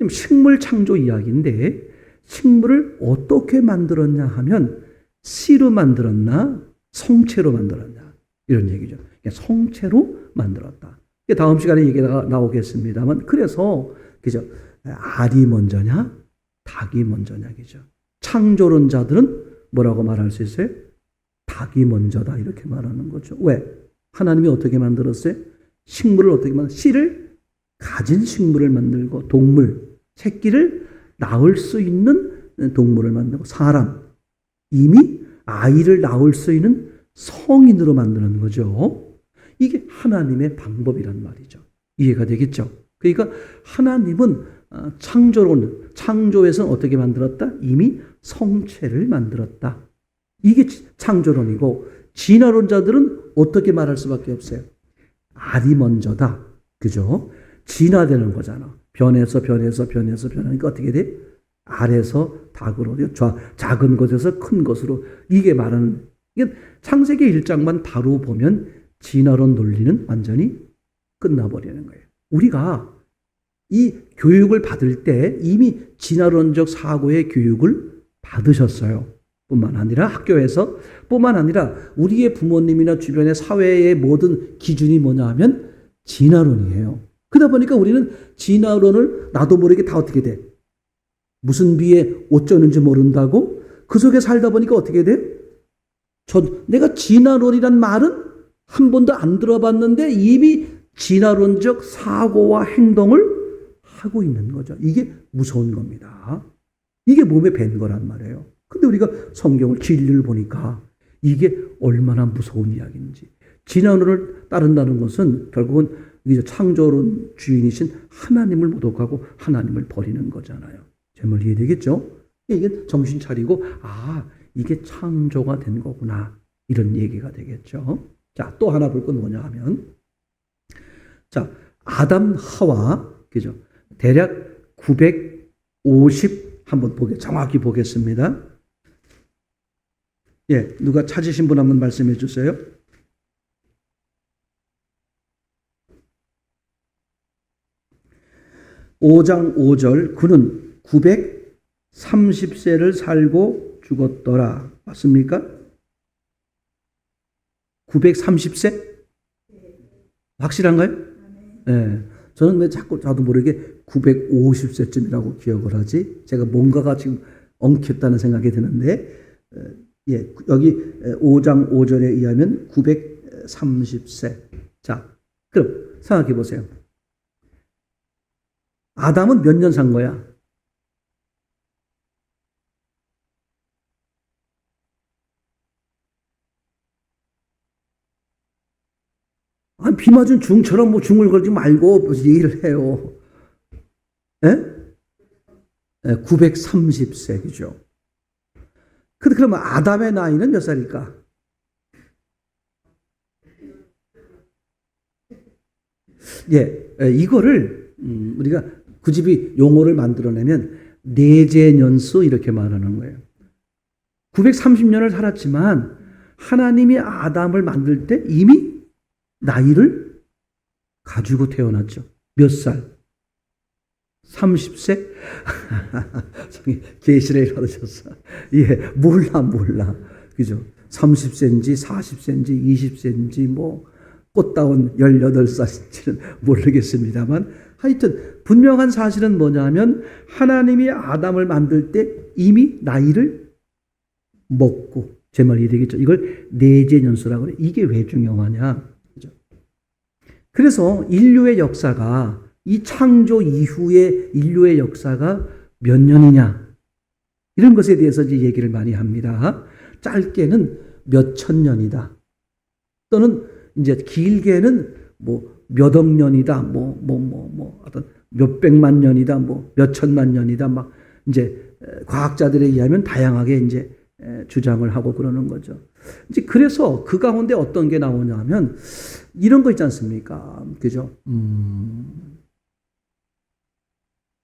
식물 창조 이야기인데 식물을 어떻게 만들었냐 하면 씨로 만들었나 성체로 만들었냐. 이런 얘기죠. 그러니까 성체로 만들었다. 다음 시간에 얘기가 나오겠습니다만, 그래서 그죠? 알이 먼저냐, 닭이 먼저냐, 그죠? 창조론자들은 뭐라고 말할 수 있어요? 닭이 먼저다 이렇게 말하는 거죠. 왜? 하나님이 어떻게 만들었어요? 식물을 어떻게 씨를 가진 식물을 만들고, 동물, 새끼를 낳을 수 있는 동물을 만들고, 사람, 이미 아이를 낳을 수 있는 성인으로 만드는 거죠. 이게 하나님의 방법이란 말이죠. 이해가 되겠죠? 그러니까 하나님은 창조에서는 어떻게 만들었다? 이미 성체를 만들었다. 이게 창조론이고, 진화론자들은 어떻게 말할 수밖에 없어요? 알이 먼저다. 그죠? 진화되는 거잖아. 변해서 변하니까 어떻게 돼? 알에서 닭으로, 작은 것에서 큰 것으로, 이게 말하는, 이게 창세기 1장만 바로 보면 진화론 논리는 완전히 끝나버리는 거예요. 우리가 이 교육을 받을 때 이미 진화론적 사고의 교육을 받으셨어요. 뿐만 아니라 학교에서, 뿐만 아니라 우리의 부모님이나 주변의 사회의 모든 기준이 뭐냐 하면 진화론이에요. 그러다 보니까 우리는 진화론을 나도 모르게 다 어떻게 돼? 무슨 비에 어쩌는지 모른다고 그 속에 살다 보니까 어떻게 돼? 내가 진화론이란 말은 한 번도 안 들어봤는데 이미 진화론적 사고와 행동을 하고 있는 거죠. 이게 무서운 겁니다. 이게 몸에 밴 거란 말이에요. 근데 우리가 성경을, 진리를 보니까 이게 얼마나 무서운 이야기인지. 진화론을 따른다는 것은 결국은 이제 창조론 주인이신 하나님을 모독하고 하나님을 버리는 거잖아요. 제 말 이해되겠죠? 이게 정신 차리고, 이게 창조가 된 거구나. 이런 얘기가 되겠죠. 자, 또 하나 볼 건 뭐냐 하면, 자, 아담, 하와, 그죠? 대략 950 한번 정확히 보겠습니다. 예, 누가 찾으신 분 한번 말씀해 주세요. (5장 5절) 그는 930세를 살고 죽었더라. 맞습니까? 930세? 확실한가요? 네. 저는 왜 자꾸 저도 모르게 950세쯤이라고 기억을 하지? 제가 뭔가가 지금 엉켰다는 생각이 드는데, 예, 여기 5장 5절에 의하면 930세. 자, 그럼 생각해 보세요. 아담은 몇 년 산 거야? 비 맞은 중처럼 뭐 중을 걸지 말고 얘기를 해요. 예? 930세, 그죠? 그러면 아담의 나이는 몇 살일까? 예, 이거를 우리가 그 집이 용어를 만들어내면 내재년수 이렇게 말하는 거예요. 930년을 살았지만 하나님이 아담을 만들 때 이미 나이를 가지고 태어났죠. 몇 살? 30세? 계시를 받으셨어. 예, 몰라. 그죠? 30세인지 40세인지 20세인지 뭐 꽃다운 18살인지는 모르겠습니다만, 하여튼 분명한 사실은 뭐냐면 하나님이 아담을 만들 때 이미 나이를 먹고, 제 말이 되겠죠. 이걸 내재년수라고 그래. 이게 왜 중요하냐? 그죠? 그래서 인류의 역사가, 이 창조 이후의 인류의 역사가 몇 년이냐, 이런 것에 대해서 이제 얘기를 많이 합니다. 짧게는 몇 천 년이다. 또는 이제 길게는 뭐 몇 억 년이다. 어떤 몇 백만 년이다. 뭐 몇 천만 년이다. 막 이제 과학자들에 의하면 다양하게 이제 주장을 하고 그러는 거죠. 이제 그래서 그 가운데 어떤 게 나오냐 하면 이런 거 있지 않습니까? 그죠?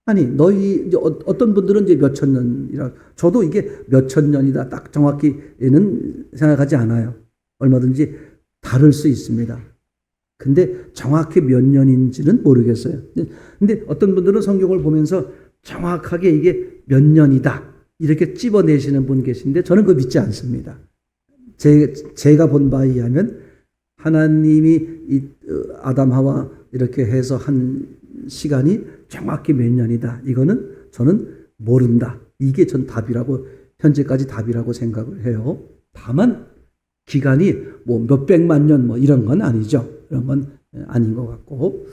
아니, 너희, 이제 어떤 분들은 이제 몇천 년이라, 저도 이게 몇천 년이다 딱 정확히는 생각하지 않아요. 얼마든지 다를 수 있습니다. 근데 정확히 몇 년인지는 모르겠어요. 근데 어떤 분들은 성경을 보면서 정확하게 이게 몇 년이다 이렇게 찝어내시는 분 계신데, 저는 그거 믿지 않습니다. 제가 본 바에 의하면 하나님이 아담 하와 이렇게 해서 한 시간이 정확히 몇 년이다. 이거는 저는 모른다. 이게 전 답이라고, 현재까지 답이라고 생각을 해요. 다만 기간이 뭐 몇백만 년 뭐 이런 건 아니죠. 이런 건 아닌 것 같고.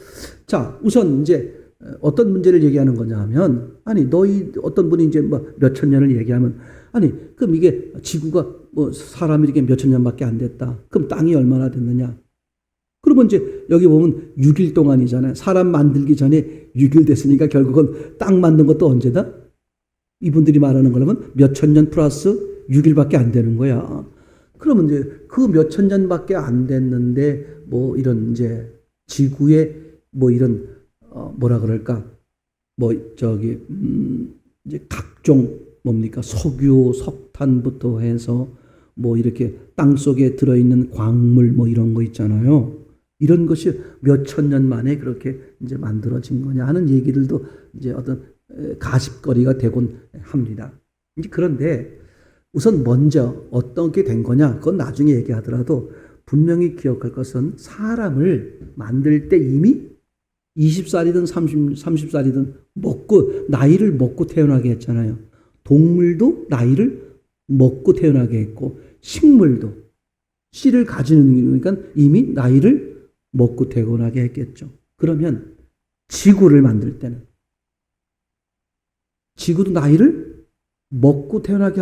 자, 우선 이제 어떤 문제를 얘기하는 거냐 하면, 아니 너희 어떤 분이 이제 뭐 몇천 년을 얘기하면, 아니 그럼 이게 지구가 뭐 사람이 이렇게 몇천 년밖에 안 됐다. 그럼 땅이 얼마나 됐느냐? 그러면 이제 여기 보면 6일 동안이잖아요. 사람 만들기 전에 6일 됐으니까 결국은 땅 만든 것도 언제다? 이분들이 말하는 거라면 몇천 년 플러스 6일밖에 안 되는 거야. 그러면 이제 그 몇천 년밖에 안 됐는데 뭐 이런 이제 지구에 뭐 이런 뭐라 그럴까? 뭐 저기 이제 각종 뭡니까? 석유, 석탄부터 해서 뭐 이렇게 땅 속에 들어 있는 광물 뭐 이런 거 있잖아요. 이런 것이 몇천 년 만에 그렇게 이제 만들어진 거냐 하는 얘기들도 이제 어떤 가십거리가 되곤 합니다. 이제 그런데 우선 먼저 어떻게 된 거냐, 그건 나중에 얘기하더라도 분명히 기억할 것은 사람을 만들 때 이미 20살이든 30살이든 나이를 먹고 태어나게 했잖아요. 동물도 나이를 먹고 태어나게 했고, 식물도 씨를 가지는 거니까 이미 나이를 먹고 태어나게 했겠죠. 그러면 지구를 만들 때는 지구도 나이를 먹고 태어나게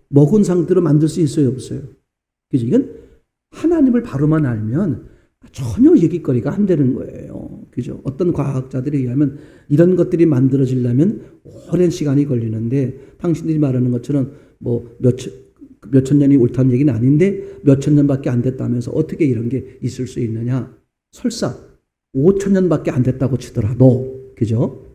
먹은 상태로 만들 수 있어요, 없어요? 그죠? 이건 하나님을 바로만 알면 전혀 얘기거리가 안 되는 거예요. 그죠? 어떤 과학자들에 의하면 이런 것들이 만들어지려면 오랜 시간이 걸리는데, 당신들이 말하는 것처럼 뭐 몇천 년이 옳다는 얘기는 아닌데 몇천 년밖에 안 됐다면서 어떻게 이런 게 있을 수 있느냐? 설사 5천 년밖에 안 됐다고 치더라도, 그죠?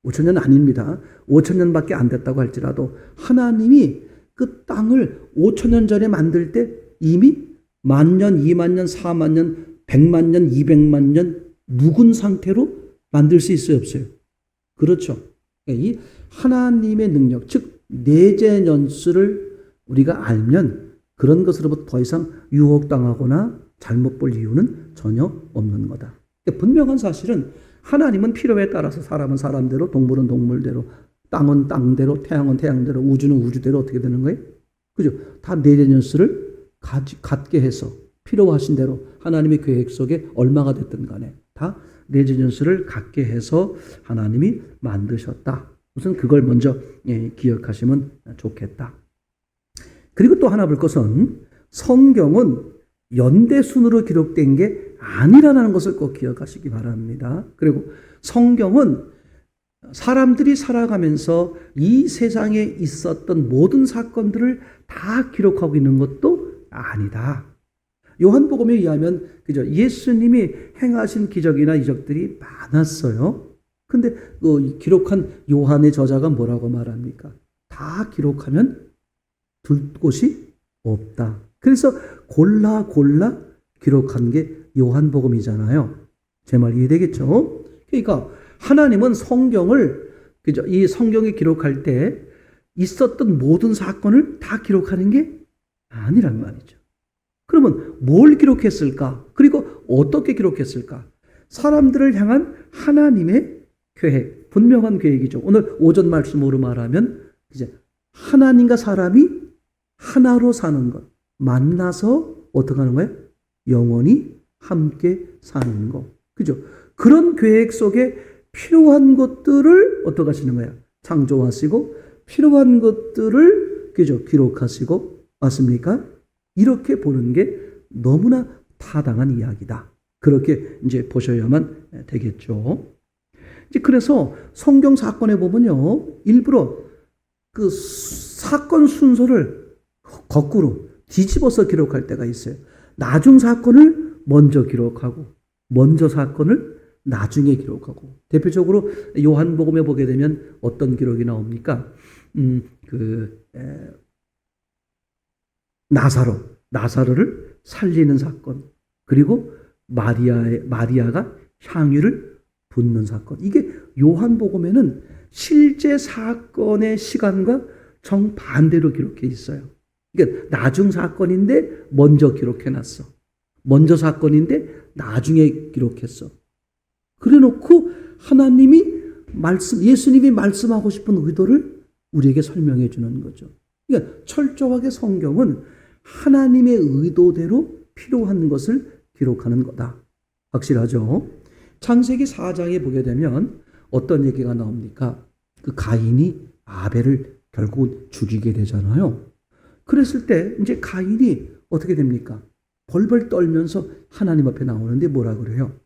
5천 년 아닙니다. 5천 년밖에 안 됐다고 할지라도 하나님이 그 땅을 5천 년 전에 만들 때 이미 10,000년, 20,000년, 40,000년, 100,000년, 200,000년 묵은 상태로 만들 수 있어요, 없어요? 그렇죠. 이 하나님의 능력, 즉 내재 연수를 우리가 알면 그런 것으로부터 더 이상 유혹당하거나 잘못 볼 이유는 전혀 없는 거다. 분명한 사실은 하나님은 필요에 따라서 사람은 사람대로, 동물은 동물대로, 땅은 땅대로, 태양은 태양대로, 우주는 우주대로 어떻게 되는 거예요? 그죠? 다 내재 연수를 갖게 해서 필요하신 대로 하나님의 계획 속에 얼마가 됐든 간에 다 내재 연수를 갖게 해서 하나님이 만드셨다. 우선 그걸 먼저 기억하시면 좋겠다. 그리고 또 하나 볼 것은 성경은 연대순으로 기록된 게 아니라는 것을 꼭 기억하시기 바랍니다. 그리고 성경은 사람들이 살아가면서 이 세상에 있었던 모든 사건들을 다 기록하고 있는 것도 아니다. 요한복음에 의하면 그죠? 예수님이 행하신 기적이나 이적들이 많았어요. 근데 그 기록한 요한의 저자가 뭐라고 말합니까? 다 기록하면 둘 곳이 없다. 그래서 골라 기록한 게 요한복음이잖아요. 제 말 이해되겠죠? 그러니까 하나님은 성경을, 그죠? 이 성경에 기록할 때 있었던 모든 사건을 다 기록하는 게 아니란 말이죠. 그러면 뭘 기록했을까? 그리고 어떻게 기록했을까? 사람들을 향한 하나님의 계획, 분명한 계획이죠. 오늘 오전 말씀으로 말하면 이제 하나님과 사람이 하나로 사는 것, 만나서 어떻게 하는 거예요? 영원히 함께 사는 것. 그죠? 그런 계획 속에 필요한 것들을 어떻게 하시는 거예요? 창조하시고 필요한 것들을 그죠? 기록하시고, 맞습니까? 이렇게 보는 게 너무나 타당한 이야기다. 그렇게 이제 보셔야만 되겠죠. 이제 그래서 성경 사건에 보면요, 일부러 그 사건 순서를 거꾸로 뒤집어서 기록할 때가 있어요. 나중 사건을 먼저 기록하고, 먼저 사건을 나중에 기록하고. 대표적으로 요한복음에 보게 되면 어떤 기록이 나옵니까? 나사로를 살리는 사건, 그리고 마리아가 향유를 붓는 사건. 이게 요한복음에는 실제 사건의 시간과 정반대로 기록해 있어요. 그러니까 나중 사건인데 먼저 기록해놨어. 먼저 사건인데 나중에 기록했어. 그래놓고 하나님이 예수님이 말씀하고 싶은 의도를 우리에게 설명해 주는 거죠. 그러니까 철저하게 성경은 하나님의 의도대로 필요한 것을 기록하는 거다. 확실하죠? 창세기 4장에 보게 되면 어떤 얘기가 나옵니까? 그 가인이 아벨을 결국은 죽이게 되잖아요. 그랬을 때 이제 가인이 어떻게 됩니까? 벌벌 떨면서 하나님 앞에 나오는데 뭐라 그래요?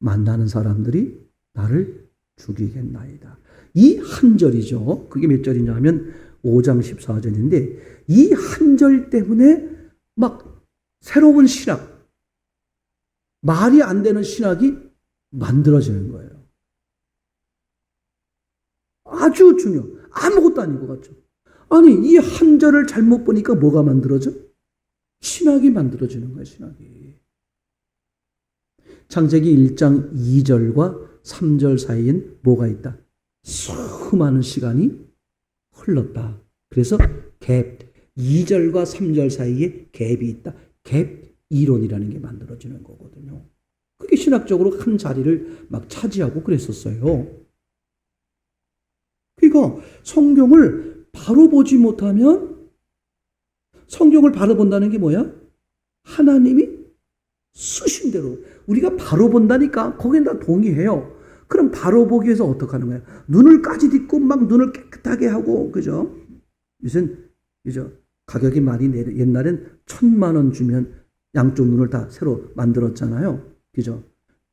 만나는 사람들이 나를 죽이겠나이다. 이 한 절이죠. 그게 몇 절이냐 하면 5장 14절인데 이 한 절 때문에 막 새로운 신학, 말이 안 되는 신학이 만들어지는 거예요. 아주 중요. 아무것도 아닌 것 같죠. 아니 이 한 절을 잘못 보니까 뭐가 만들어져? 신학이 만들어지는 거예요. 신학이. 창세기 1장 2절과 3절 사이엔 뭐가 있다? 수많은 시간이 흘렀다. 그래서 갭, 2절과 3절 사이에 갭이 있다. 갭 이론이라는 게 만들어지는 거거든요. 그게 신학적으로 한 자리를 막 차지하고 그랬었어요. 그러니까 성경을 바로 보지 못하면 성경을 바로 본다는 게 뭐야? 하나님이 쓰신 대로 우리가 바로 본다니까 거기엔 다 동의해요. 그럼 바로 보기 위해서 어떻게 하는 거야? 눈을 까지딛고 막 눈을 깨끗하게 하고 그죠? 요새는 그죠? 가격이 많이 옛날엔 1,000만 원 주면 양쪽 눈을 다 새로 만들었잖아요. 그죠?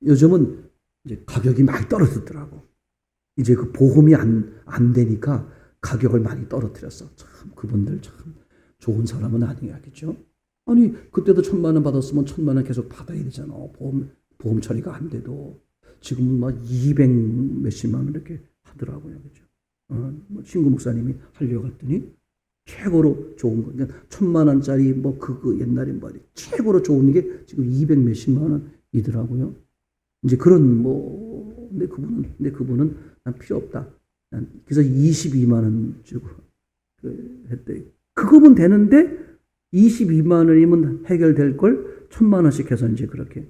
요즘은 이제 가격이 많이 떨어졌더라고. 이제 그 보험이 안 되니까 가격을 많이 떨어뜨렸어. 참 그분들 참 좋은 사람은 아니야겠죠. 아니 그때도 1,000만 원 받았으면 1,000만 원 계속 받아야 되잖아. 보험 처리가 안 돼도 지금은 막 200 몇십만 원 이렇게 하더라고요. 그죠? 뭐 친구 목사님이 하려고 했더니 최고로 좋은 거, 그러니까 1,000만 원짜리 뭐 그거 옛날에 뭐 최고로 좋은 게 지금 200 몇십만 원이더라고요. 이제 그런 뭐 근데 그분은 난 필요 없다. 그래서 22만 원 주고 했대. 그거면 되는데 22만 원이면 해결될 걸 1,000만 원씩 해서 이제 그렇게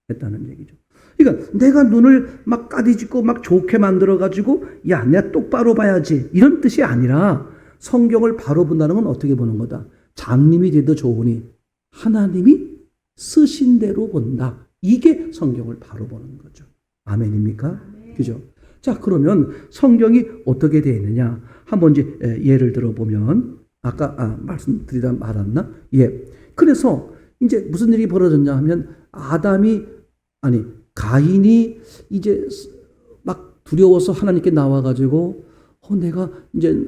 했다는 얘기죠. 그러니까 내가 눈을 막 까디짓고 막 좋게 만들어가지고 야 내가 똑바로 봐야지 이런 뜻이 아니라 성경을 바로 본다는 건 어떻게 보는 거다. 장님이 돼도 좋으니 하나님이 쓰신 대로 본다. 이게 성경을 바로 보는 거죠. 아멘입니까? 그죠? 자 그러면 성경이 어떻게 되어 있느냐 한번 이제 예를 들어보면 아까 말씀드리다 말았나? 예. 그래서 이제 무슨 일이 벌어졌냐 하면 가인이 이제 막 두려워서 하나님께 나와가지고 내가 이제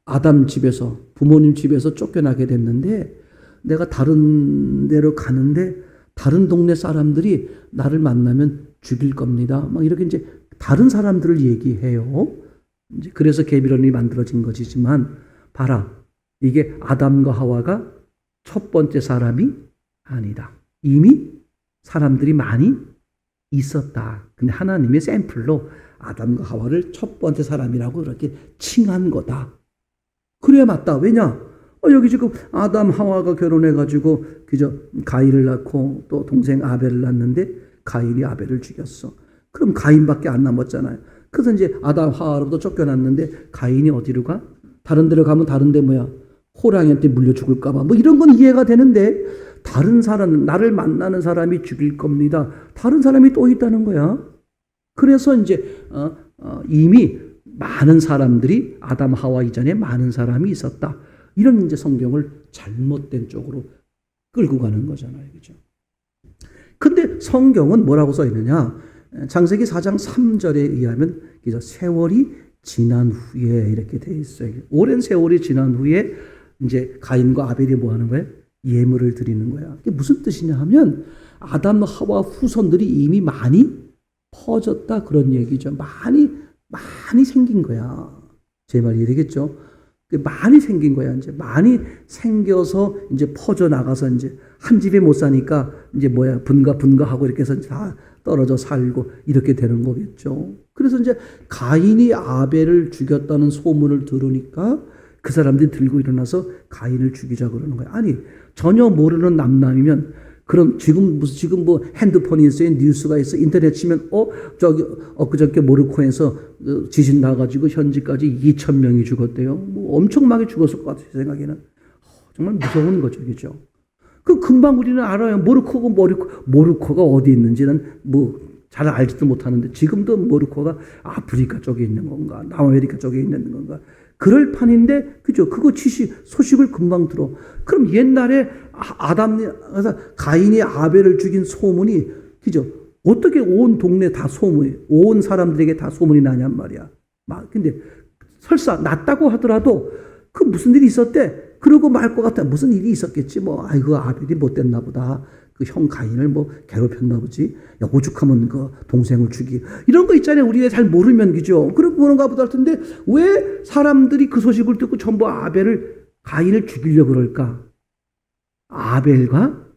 아담 집에서 부모님 집에서 쫓겨나게 됐는데 내가 다른 데로 가는데 다른 동네 사람들이 나를 만나면 죽일 겁니다. 막 이렇게 이제 다른 사람들을 얘기해요. 이제 그래서 계비론이 만들어진 것이지만 봐라. 이게 아담과 하와가 첫 번째 사람이 아니다. 이미 사람들이 많이 있었다. 근데 하나님의 샘플로 아담과 하와를 첫 번째 사람이라고 이렇게 칭한 거다. 그래야 맞다. 왜냐? 여기 지금 아담 하와가 결혼해가지고 그저 가인을 낳고 또 동생 아벨을 낳는데 가인이 아벨을 죽였어. 그럼 가인밖에 안 남았잖아요. 그래서 이제 아담 하와로부터 쫓겨났는데 가인이 어디로 가? 다른 데로 가면 다른 데 뭐야? 호랑이한테 물려 죽을까 봐. 뭐 이런 건 이해가 되는데 다른 사람, 나를 만나는 사람이 죽일 겁니다. 다른 사람이 또 있다는 거야. 그래서 이제 이미 많은 사람들이 아담 하와 이전에 많은 사람이 있었다. 이런 이제 성경을 잘못된 쪽으로 끌고 가는 거잖아요. 그죠? 근데 성경은 뭐라고 써 있느냐? 창세기 4장 3절에 의하면 세월이 지난 후에 이렇게 돼 있어요. 오랜 세월이 지난 후에 이제 가인과 아벨이 뭐 하는 거예요? 예물을 드리는 거야. 이게 무슨 뜻이냐 하면 아담 하와 후손들이 이미 많이 퍼졌다 그런 얘기죠. 많이 생긴 거야. 제 말이 되겠죠? 많이 생긴 거야. 이제 많이 생겨서 이제 퍼져 나가서 이제 한 집에 못 사니까 이제 분가하고 이렇게 해서 다 떨어져 살고 이렇게 되는 거겠죠. 그래서 이제 가인이 아벨을 죽였다는 소문을 들으니까 그 사람들이 들고 일어나서 가인을 죽이자 그러는 거야. 아니, 전혀 모르는 남남이면 그럼 지금 뭐 핸드폰이 있어요, 뉴스가 있어, 인터넷 치면 저기 엊그저께 모로코에서 지진 나가지고 현지까지 2,000명이 죽었대요. 뭐 엄청나게 죽었을 것 같아요, 제 생각에는. 정말 무서운 거죠, 그죠? 그 금방 우리는 알아요. 모로코가 어디 있는지는 뭐 잘 알지도 못하는데 지금도 모로코가 아프리카 쪽에 있는 건가, 남아메리카 쪽에 있는 건가. 그럴 판인데, 그죠? 그거 소식을 금방 들어. 그럼 옛날에 가인이 아벨을 죽인 소문이, 그죠? 어떻게 온 동네 다 온 사람들에게 다 소문이 나냔 말이야. 근데 설사 났다고 하더라도 그 무슨 일이 있었대? 그러고 말 것 같아. 무슨 일이 있었겠지. 뭐, 아이고, 아벨이 못됐나 보다. 그 형 가인을 뭐 괴롭혔나 보지. 야, 오죽하면 그 동생을 죽이. 이런 거 있잖아요. 우리가 잘 모르면, 그죠? 그런가 보다 할 텐데, 왜 사람들이 그 소식을 듣고 전부 가인을 죽이려고 그럴까? 아벨과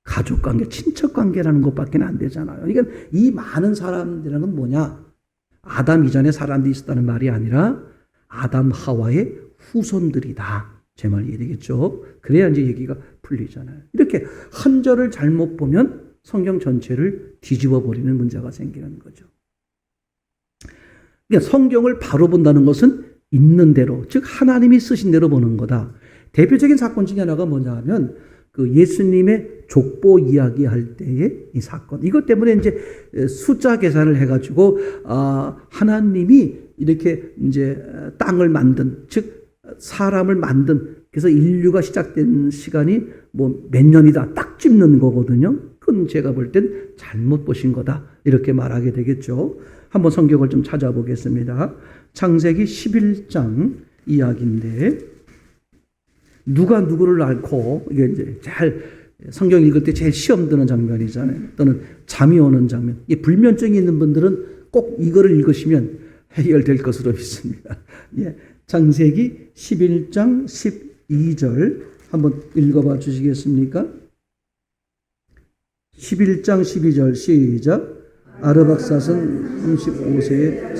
가족 관계, 친척 관계라는 것밖에 안 되잖아요. 그러니까 이 많은 사람들이라는 건 뭐냐? 아담 이전에 사람들이 있었다는 말이 아니라 아담 하와의 후손들이다. 제 말 이해되겠죠? 그래야 이제 얘기가 풀리잖아요. 이렇게 한 절을 잘못 보면 성경 전체를 뒤집어 버리는 문제가 생기는 거죠. 그러니까 성경을 바로 본다는 것은 있는 대로, 즉 하나님이 쓰신 대로 보는 거다. 대표적인 사건 중에 하나가 뭐냐 하면 그 예수님의 족보 이야기할 때의 이 사건. 이것 때문에 이제 숫자 계산을 해가지고 하나님이 이렇게 이제 땅을 만든, 즉 사람을 만든, 그래서 인류가 시작된 시간이 뭐 몇 년이다 딱 찝는 거거든요. 그건 제가 볼 땐 잘못 보신 거다 이렇게 말하게 되겠죠. 한번 성경을 좀 찾아보겠습니다. 창세기 11장 이야기인데, 누가 누구를 앓고, 이게 이제 잘 성경 읽을 때 제일 시험 드는 장면이잖아요. 또는 잠이 오는 장면. 이 불면증이 있는 분들은 꼭 이거를 읽으시면 해결될 것으로 믿습니다. 예. 창세기 11장 12절 한번 읽어봐 주시겠습니까? 11장 12절 시작. 아르박삿은 35세에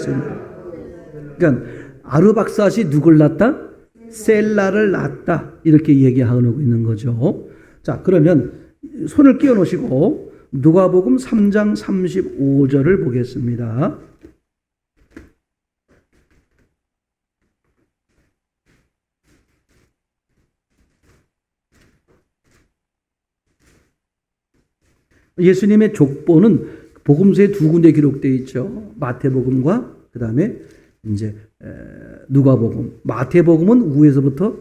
그러니까 아르박삿이 누굴 낳았다? 셀라를 낳았다. 이렇게 얘기하고 있는 거죠. 자, 그러면 손을 끼워 놓으시고 누가복음 3장 35절을 보겠습니다. 예수님의 족보는 복음서에 두 군데 기록되어 있죠. 마태복음과 그 다음에 이제 누가복음. 마태복음은 위에서부터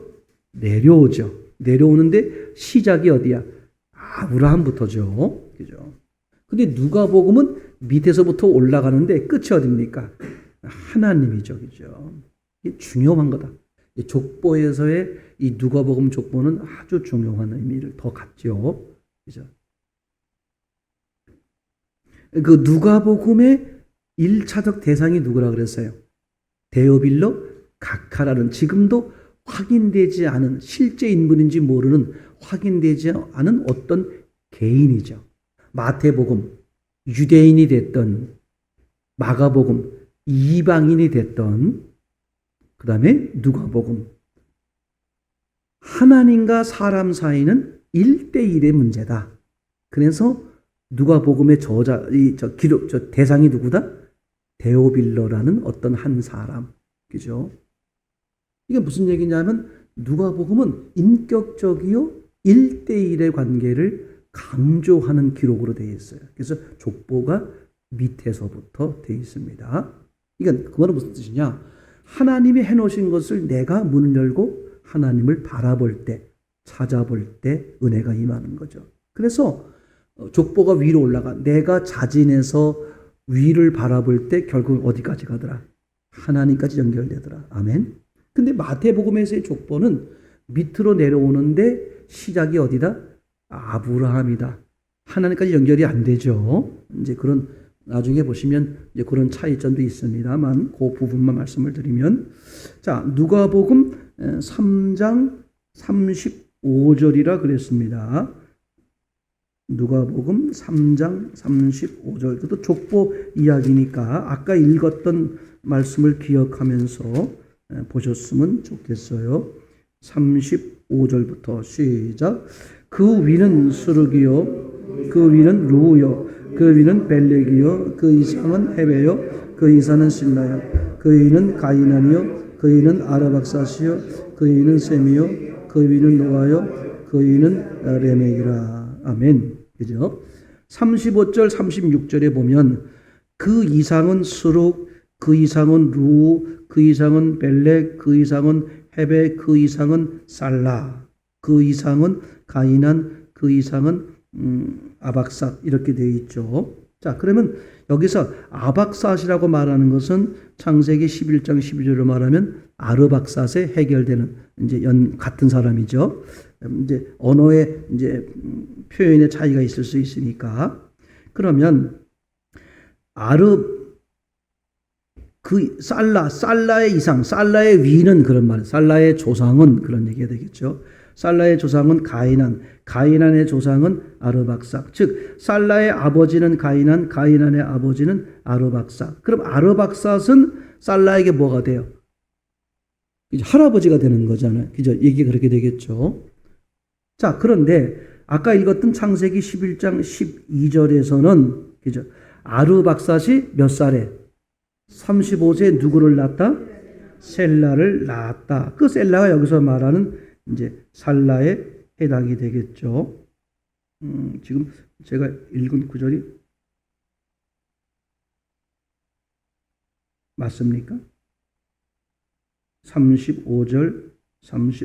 내려오죠. 내려오는데 시작이 어디야? 아브라함부터죠. 그죠? 근데 누가복음은 밑에서부터 올라가는데 끝이 어딥니까? 하나님이죠. 그죠? 이게 중요한 거다. 족보에서의 이 누가복음 족보는 아주 중요한 의미를 더 갖죠. 그죠? 그 누가복음의 1차적 대상이 누구라 그랬어요? 데오빌로 각하라는, 지금도 확인되지 않은, 실제 인물인지 모르는 확인되지 않은 어떤 개인이죠. 마태복음 유대인이 됐던, 마가복음 이방인이 됐던, 그 다음에 누가복음 하나님과 사람 사이는 1대1의 문제다. 그래서 누가복음의 대상이 누구다? 데오빌로라는 어떤 한 사람. 그죠? 이게 무슨 얘기냐면 누가복음은 인격적이요 1대1의 관계를 강조하는 기록으로 되어 있어요. 그래서 족보가 밑에서부터 되어 있습니다. 이건 그 말은 무슨 뜻이냐? 하나님이 해놓으신 것을 내가 문을 열고 하나님을 바라볼 때, 찾아볼 때 은혜가 임하는 거죠. 그래서 족보가 위로 올라가. 내가 자진해서 위를 바라볼 때 결국 어디까지 가더라? 하나님까지 연결되더라. 아멘. 근데 마태복음에서의 족보는 밑으로 내려오는데 시작이 어디다? 아브라함이다. 하나님까지 연결이 안 되죠. 이제 그런, 나중에 보시면 이제 그런 차이점도 있습니다만 그 부분만 말씀을 드리면, 자, 누가복음 3장 35절이라 그랬습니다. 누가복음 3장 35절. 그것도 족보 이야기니까 아까 읽었던 말씀을 기억하면서 보셨으면 좋겠어요. 35절부터 시작. 그 위는 수르기요, 그 위는 루요, 그 위는 벨렉이요, 그 이상은 헤베요, 그 이상은 실라요, 그 위는 가이난이요, 그 위는 아르박사시요, 그 위는 셈이요, 그 위는 노아요, 그 위는 레멕이라. 아멘. 그죠? 35절 36절에 보면 그 이상은 수룩, 그 이상은 루, 그 이상은 벨렉, 그 이상은 헤베, 그 이상은 살라, 그 이상은 가이난, 그 이상은 아박삿 이렇게 되어 있죠. 자, 그러면 여기서 아박삿이라고 말하는 것은 창세기 11장 12절로 말하면 아르박삿에 해결되는 이제 같은 사람이죠. 이제 언어의 이제 표현의 차이가 있을 수 있으니까. 그러면 그 살라의 이상, 살라의 위는 그런 말, 살라의 조상은 그런 얘기가 되겠죠. 살라의 조상은 가이난, 가이난의 조상은 아르박삭. 즉 살라의 아버지는 가이난, 가이난의 아버지는 아르박삭. 그럼 아르박삭은 살라에게 뭐가 돼요? 할아버지가 되는 거잖아요. 그죠? 얘기가 그렇게 되겠죠. 자, 그런데 아까 읽었던 창세기 11장 12절에서는 그죠? 아르박삭이 몇 살에? 35세에 누구를 낳았다? 셀라를 낳았다. 그 셀라가 여기서 말하는 이제 살라에 해당이 되겠죠. 지금 제가 읽은 구절이 맞습니까? 35절,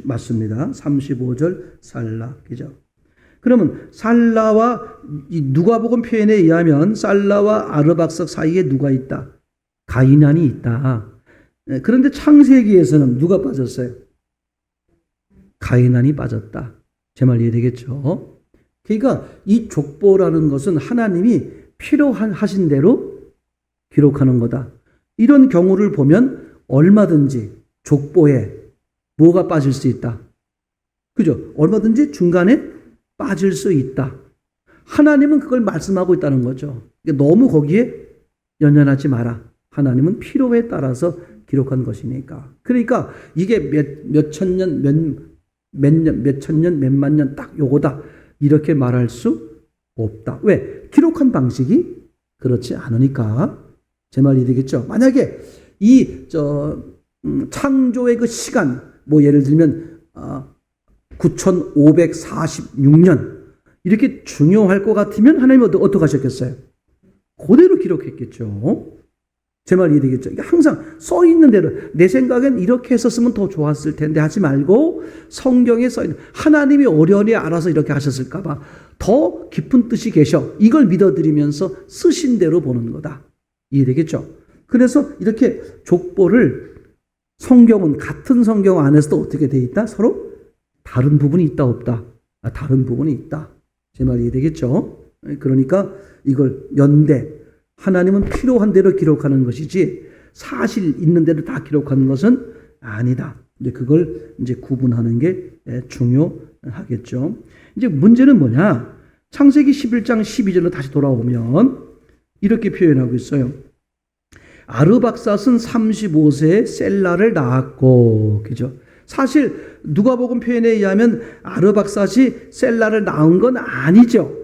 맞습니다. 35절 살라. 그죠? 그러면 살라와 이 누가복음 표현에 의하면 살라와 아르박삭 사이에 누가 있다? 가이난이 있다. 그런데 창세기에서는 누가 빠졌어요? 가이난이 빠졌다. 제 말 이해되겠죠? 그러니까 이 족보라는 것은 하나님이 필요하신 대로 기록하는 거다. 이런 경우를 보면 얼마든지 족보에 뭐가 빠질 수 있다. 그죠? 얼마든지 중간에 빠질 수 있다. 하나님은 그걸 말씀하고 있다는 거죠. 너무 거기에 연연하지 마라. 하나님은 필요에 따라서 기록한 것이니까. 그러니까 이게 몇 천년, 몇 천년, 몇만 년 딱 요거다. 이렇게 말할 수 없다. 왜? 기록한 방식이 그렇지 않으니까. 제 말이 되겠죠? 만약에 창조의 그 시간, 뭐 예를 들면 9546년 이렇게 중요할 것 같으면 하나님은 어떻게 하셨겠어요? 그대로 기록했겠죠. 제 말 이해되겠죠? 항상 써 있는 대로 내 생각엔 이렇게 했었으면 더 좋았을 텐데 하지 말고 성경에 써 있는 하나님이 어련히 알아서 이렇게 하셨을까 봐 더 깊은 뜻이 계셔. 이걸 믿어드리면서 쓰신 대로 보는 거다. 이해되겠죠? 그래서 이렇게 족보를 성경은 같은 성경 안에서도 어떻게 돼 있다? 서로 다른 부분이 있다 없다? 다른 부분이 있다. 제 말 이해되겠죠? 그러니까 이걸 연대 하나님은 필요한 대로 기록하는 것이지 사실 있는 대로 다 기록하는 것은 아니다. 이제 그걸 이제 구분하는 게 중요하겠죠. 이제 문제는 뭐냐? 창세기 11장 12절로 다시 돌아오면 이렇게 표현하고 있어요. 아르박삿은 35세에 셀라를 낳았고, 그죠? 사실 누가복음 표현에 의하면 아르박삿이 셀라를 낳은 건 아니죠.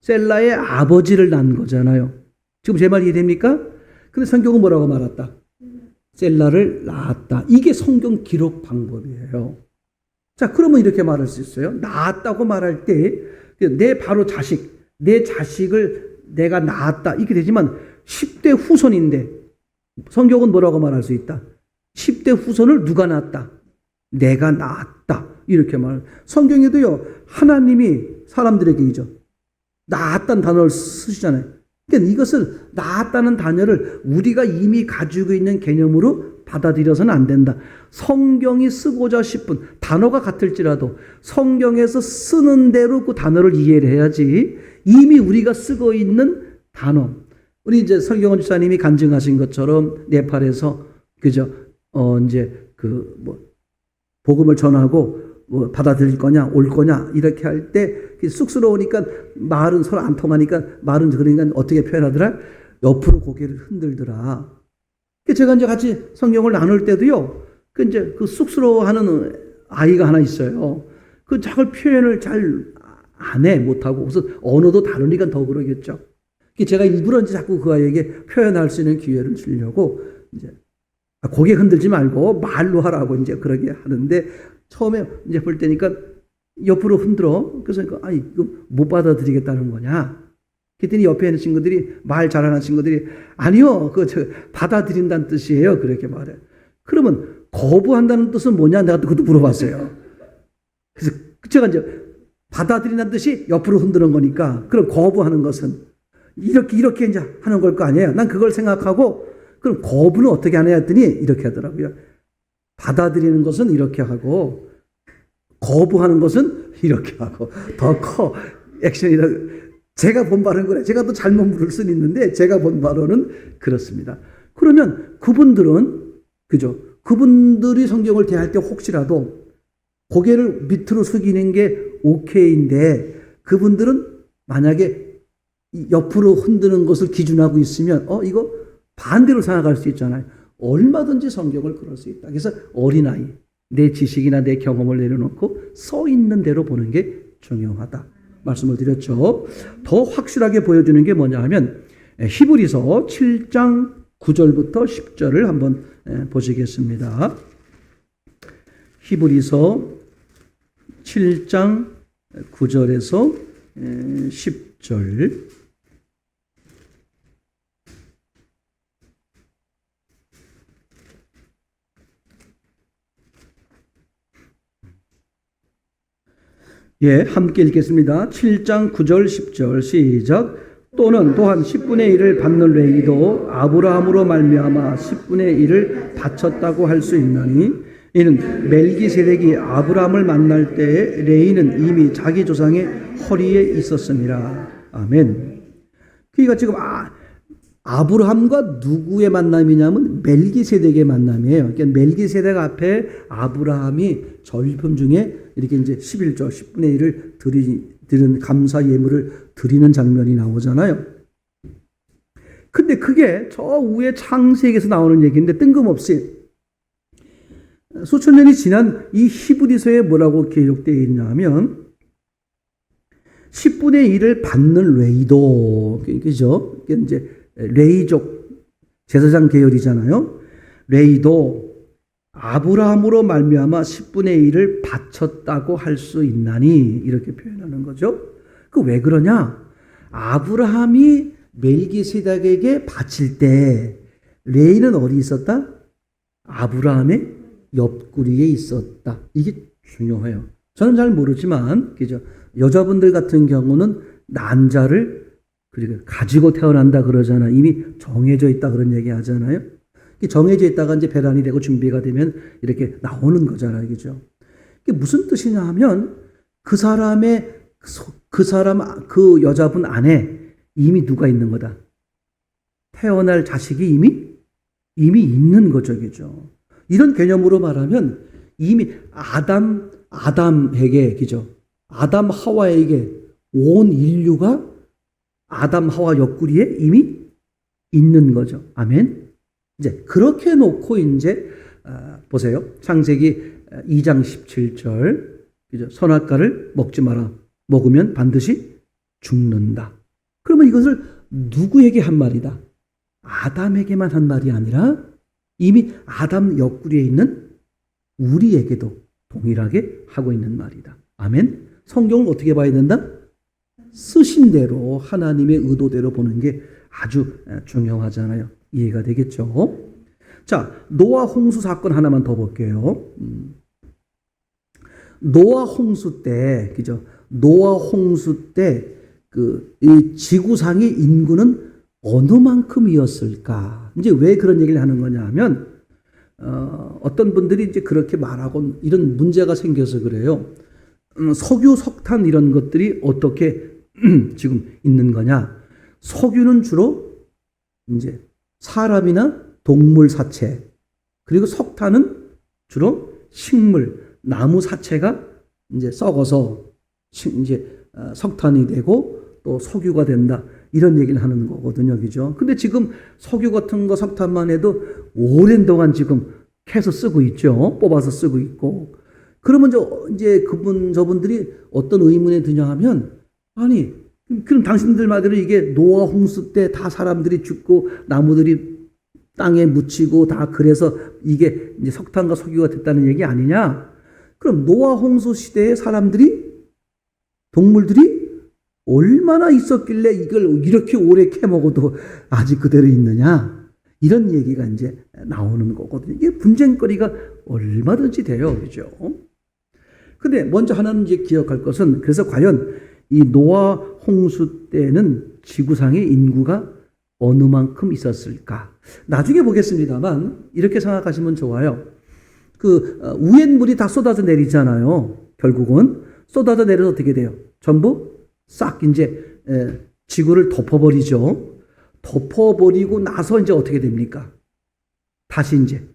셀라의 아버지를 낳은 거잖아요. 지금 제 말 이해됩니까? 근데 성경은 뭐라고 말했다? 셀라를 낳았다. 이게 성경 기록 방법이에요. 자, 그러면 이렇게 말할 수 있어요. 낳았다고 말할 때 내 바로 자식, 내 자식을 내가 낳았다. 이렇게 되지만 10대 후손인데 성경은 뭐라고 말할 수 있다? 10대 후손을 누가 낳았다? 내가 낳았다. 이렇게 말. 성경에도요. 하나님이 사람들에게죠. 낳았다는 단어를 쓰시잖아요. 그러니까 이것을 낳았다는 단어를 우리가 이미 가지고 있는 개념으로 받아들여서는 안 된다. 성경이 쓰고자 싶은 단어가 같을지라도 성경에서 쓰는 대로 그 단어를 이해를 해야지 이미 우리가 쓰고 있는 단어. 우리 이제 설경원 집사님이 간증하신 것처럼 네팔에서 그죠? 이제 복음을 전하고 받아들일 거냐, 올 거냐, 이렇게 할 때 쑥스러우니까 말은 서로 안 통하니까 말은 그러니까 어떻게 표현하더라? 옆으로 고개를 흔들더라. 제가 이제 같이 성경을 나눌 때도요, 이제 그 쑥스러워하는 아이가 하나 있어요. 그 자꾸 표현을 잘 안 해, 못하고. 그래서 언어도 다르니까 더 그러겠죠. 제가 일부러 이제 자꾸 그 아이에게 표현할 수 있는 기회를 주려고, 이제, 고개 흔들지 말고 말로 하라고 이제 그러게 하는데, 처음에 이제 볼 때니까 옆으로 흔들어. 그래서, 이거 못 받아들이겠다는 거냐. 그랬더니 옆에 있는 친구들이, 말 잘하는 친구들이, 아니요, 받아들인다는 뜻이에요. 그렇게 말해. 그러면 거부한다는 뜻은 뭐냐? 내가 또 그것도 물어봤어요. 그래서 제가 이제 받아들인다는 뜻이 옆으로 흔드는 거니까, 그럼 거부하는 것은 이렇게 이제 하는 걸 거 아니에요. 난 그걸 생각하고, 그럼 거부는 어떻게 하냐 했더니 이렇게 하더라고요. 받아들이는 것은 이렇게 하고, 거부하는 것은 이렇게 하고, 더 커. 액션이라. 제가 본 바로는 그래. 제가 또 잘못 물을 수는 있는데, 제가 본 바로는 그렇습니다. 그러면 그분들은, 그죠? 그분들이 성경을 대할 때 혹시라도 고개를 밑으로 숙이는 게 오케이인데, 그분들은 만약에 옆으로 흔드는 것을 기준하고 있으면, 이거 반대로 생각할 수 있잖아요. 얼마든지 성경을 그럴 수 있다. 그래서 어린아이, 내 지식이나 내 경험을 내려놓고 써 있는 대로 보는 게 중요하다. 말씀을 드렸죠. 더 확실하게 보여주는 게 뭐냐 하면, 히브리서 7장 9절부터 10절을 한번 보시겠습니다. 히브리서 7장 9절에서 10절. 예, 함께 읽겠습니다. 7장 9절 10절 시작. 또한 10분의 1을 받는 레위도 아브라함으로 말미암아 10분의 1을 바쳤다고 할 수 있나니, 이는 멜기세덱이 아브라함을 만날 때에 레위는 이미 자기 조상의 허리에 있었습니다. 아멘. 그러니까 지금 아브라함과 누구의 만남이냐면 멜기세덱의 만남이에요. 그러니까 멜기세덱 앞에 아브라함이 절품 중에 이렇게 이제 11조 10분의 1을 드리는 감사 예물을 드리는 장면이 나오잖아요. 근데 그게 저 위에 창세기에서 나오는 얘기인데 뜬금없이 수천 년이 지난 이 히브리서에 뭐라고 기록되어 있냐면 10분의 1을 받는 레위도, 그죠? 이제 레위족 제사장 계열이잖아요. 레위도 아브라함으로 말미암아 10분의 1을 바쳤다고 할 수 있나니, 이렇게 표현하는 거죠. 그 왜 그러냐? 아브라함이 멜기세덱에게 바칠 때 레위는 어디 있었다? 아브라함의 옆구리에 있었다. 이게 중요해요. 저는 잘 모르지만, 그죠? 여자분들 같은 경우는 난자를 가지고 태어난다 그러잖아. 이미 정해져 있다 그런 얘기 하잖아요. 정해져 있다가 이제 배란이 되고 준비가 되면 이렇게 나오는 거잖아요. 그죠? 이게 무슨 뜻이냐 하면 그 여자분 안에 이미 누가 있는 거다. 태어날 자식이 이미 있는 거죠. 그죠? 이런 개념으로 말하면 이미 아담에게, 그죠? 아담 하와에게 온 인류가 아담 하와 옆구리에 이미 있는 거죠. 아멘. 이제 그렇게 놓고 이제 보세요. 창세기 2장 17절. 그죠? 선악과를 먹지 마라. 먹으면 반드시 죽는다. 그러면 이것을 누구에게 한 말이다? 아담에게만 한 말이 아니라 이미 아담 옆구리에 있는 우리에게도 동일하게 하고 있는 말이다. 아멘. 성경을 어떻게 봐야 된다? 쓰신 대로, 하나님의 의도대로 보는 게 아주 중요하잖아요. 이해가 되겠죠? 자, 노아 홍수 사건 하나만 더 볼게요. 노아 홍수 때, 그죠? 노아 홍수 때, 이 지구상의 인구는 어느 만큼이었을까? 이제 왜 그런 얘기를 하는 거냐 하면, 어떤 분들이 이제 그렇게 말하고 이런 문제가 생겨서 그래요. 석유, 석탄 이런 것들이 어떻게 지금 있는 거냐? 석유는 주로 이제 사람이나 동물 사체, 그리고 석탄은 주로 식물, 나무 사체가 이제 썩어서 이제 석탄이 되고 또 석유가 된다. 이런 얘기를 하는 거거든요. 그죠? 근데 지금 석유 같은 거 석탄만 해도 오랜 동안 지금 캐서 쓰고 있죠. 뽑아서 쓰고 있고. 그러면 이제 저분들이 어떤 의문에 드냐 하면, 아니, 그럼 당신들 말대로 이게 노아 홍수 때 다 사람들이 죽고 나무들이 땅에 묻히고 다 그래서 이게 이제 석탄과 석유가 됐다는 얘기 아니냐? 그럼 노아 홍수 시대에 사람들이, 동물들이 얼마나 있었길래 이걸 이렇게 오래 캐먹어도 아직 그대로 있느냐? 이런 얘기가 이제 나오는 거거든요. 이게 분쟁거리가 얼마든지 돼요. 그죠? 근데 먼저 하나는 이제 기억할 것은, 그래서 과연 이 노아 홍수 때는 지구상의 인구가 어느 만큼 있었을까? 나중에 보겠습니다만 이렇게 생각하시면 좋아요. 위엔 물이 다 쏟아져 내리잖아요. 결국은 쏟아져 내려서 어떻게 돼요? 전부 싹 이제 지구를 덮어버리죠. 덮어버리고 나서 이제 어떻게 됩니까? 다시 이제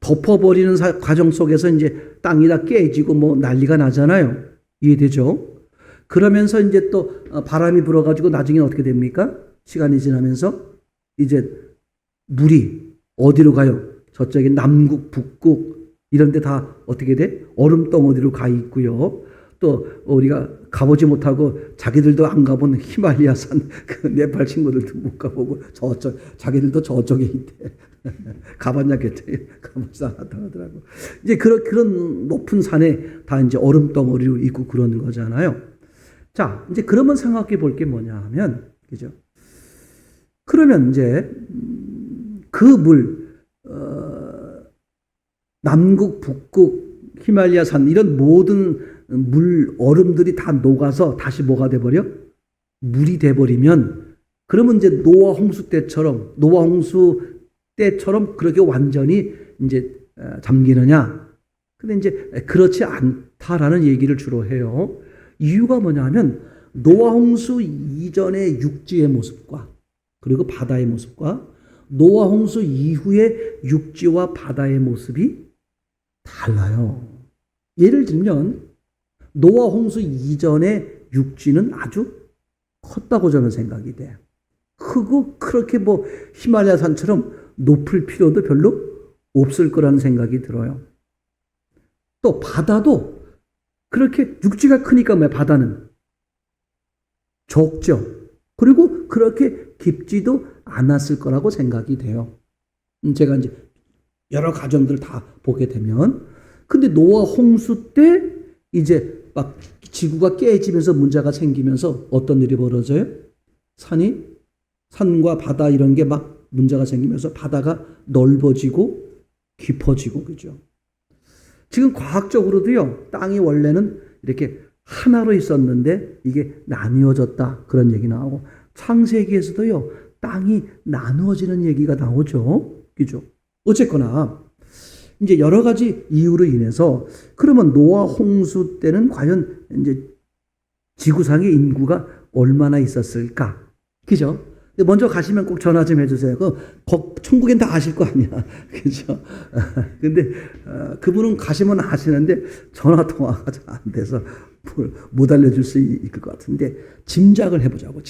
덮어버리는 과정 속에서 이제 땅이 다 깨지고 뭐 난리가 나잖아요. 이해되죠? 그러면서 이제 또 바람이 불어가지고 나중에 어떻게 됩니까? 시간이 지나면서 이제 물이 어디로 가요? 저쪽에 남극, 북극 이런 데 다 어떻게 돼? 얼음덩어리로 가 있고요. 또 우리가 가보지 못하고 자기들도 안 가본 히말라야산 그 네팔 친구들도 못 가보고 자기들도 저쪽에 있대. 가봤냐겠대. 가보지 않았다 하더라고. 이제 그런 높은 산에 다 이제 얼음덩어리로 있고 그러는 거잖아요. 자, 이제 그러면 생각해 볼 게 뭐냐 하면, 그죠? 그러면 이제 그 남극, 북극, 히말라야산 이런 모든 얼음들이 다 녹아서 다시 뭐가 돼버려? 물이 돼버리면, 그러면 이제 노아 홍수 때처럼 그렇게 완전히 이제 잠기느냐? 근데 이제 그렇지 않다라는 얘기를 주로 해요. 이유가 뭐냐 하면 노아 홍수 이전의 육지의 모습과 그리고 바다의 모습과 노아 홍수 이후의 육지와 바다의 모습이 달라요. 예를 들면 노아 홍수 이전의 육지는 아주 컸다고 저는 생각이 돼요. 크고 그렇게 뭐 히말라야 산처럼 높을 필요도 별로 없을 거라는 생각이 들어요. 또 바다도 그렇게 육지가 크니까 바다는 적죠. 그리고 그렇게 깊지도 않았을 거라고 생각이 돼요. 제가 이제 여러 가정들을 다 보게 되면. 근데 노아 홍수 때 이제 막 지구가 깨지면서 문제가 생기면서 어떤 일이 벌어져요? 산과 바다 이런 게 막 문제가 생기면서 바다가 넓어지고 깊어지고, 그죠? 지금 과학적으로도요, 땅이 원래는 이렇게 하나로 있었는데 이게 나뉘어졌다. 그런 얘기 나오고, 창세기에서도요, 땅이 나누어지는 얘기가 나오죠. 그죠? 어쨌거나, 이제 여러 가지 이유로 인해서, 그러면 노아 홍수 때는 과연 이제 지구상의 인구가 얼마나 있었을까? 그죠? 먼저 가시면 꼭 전화 좀 해주세요. 천국엔 다 아실 거 아니야. 그죠? 근데, 그분은 가시면 아시는데 전화 통화가 잘 안 돼서 못 알려줄 수 있을 것 같은데, 짐작을 해보자고,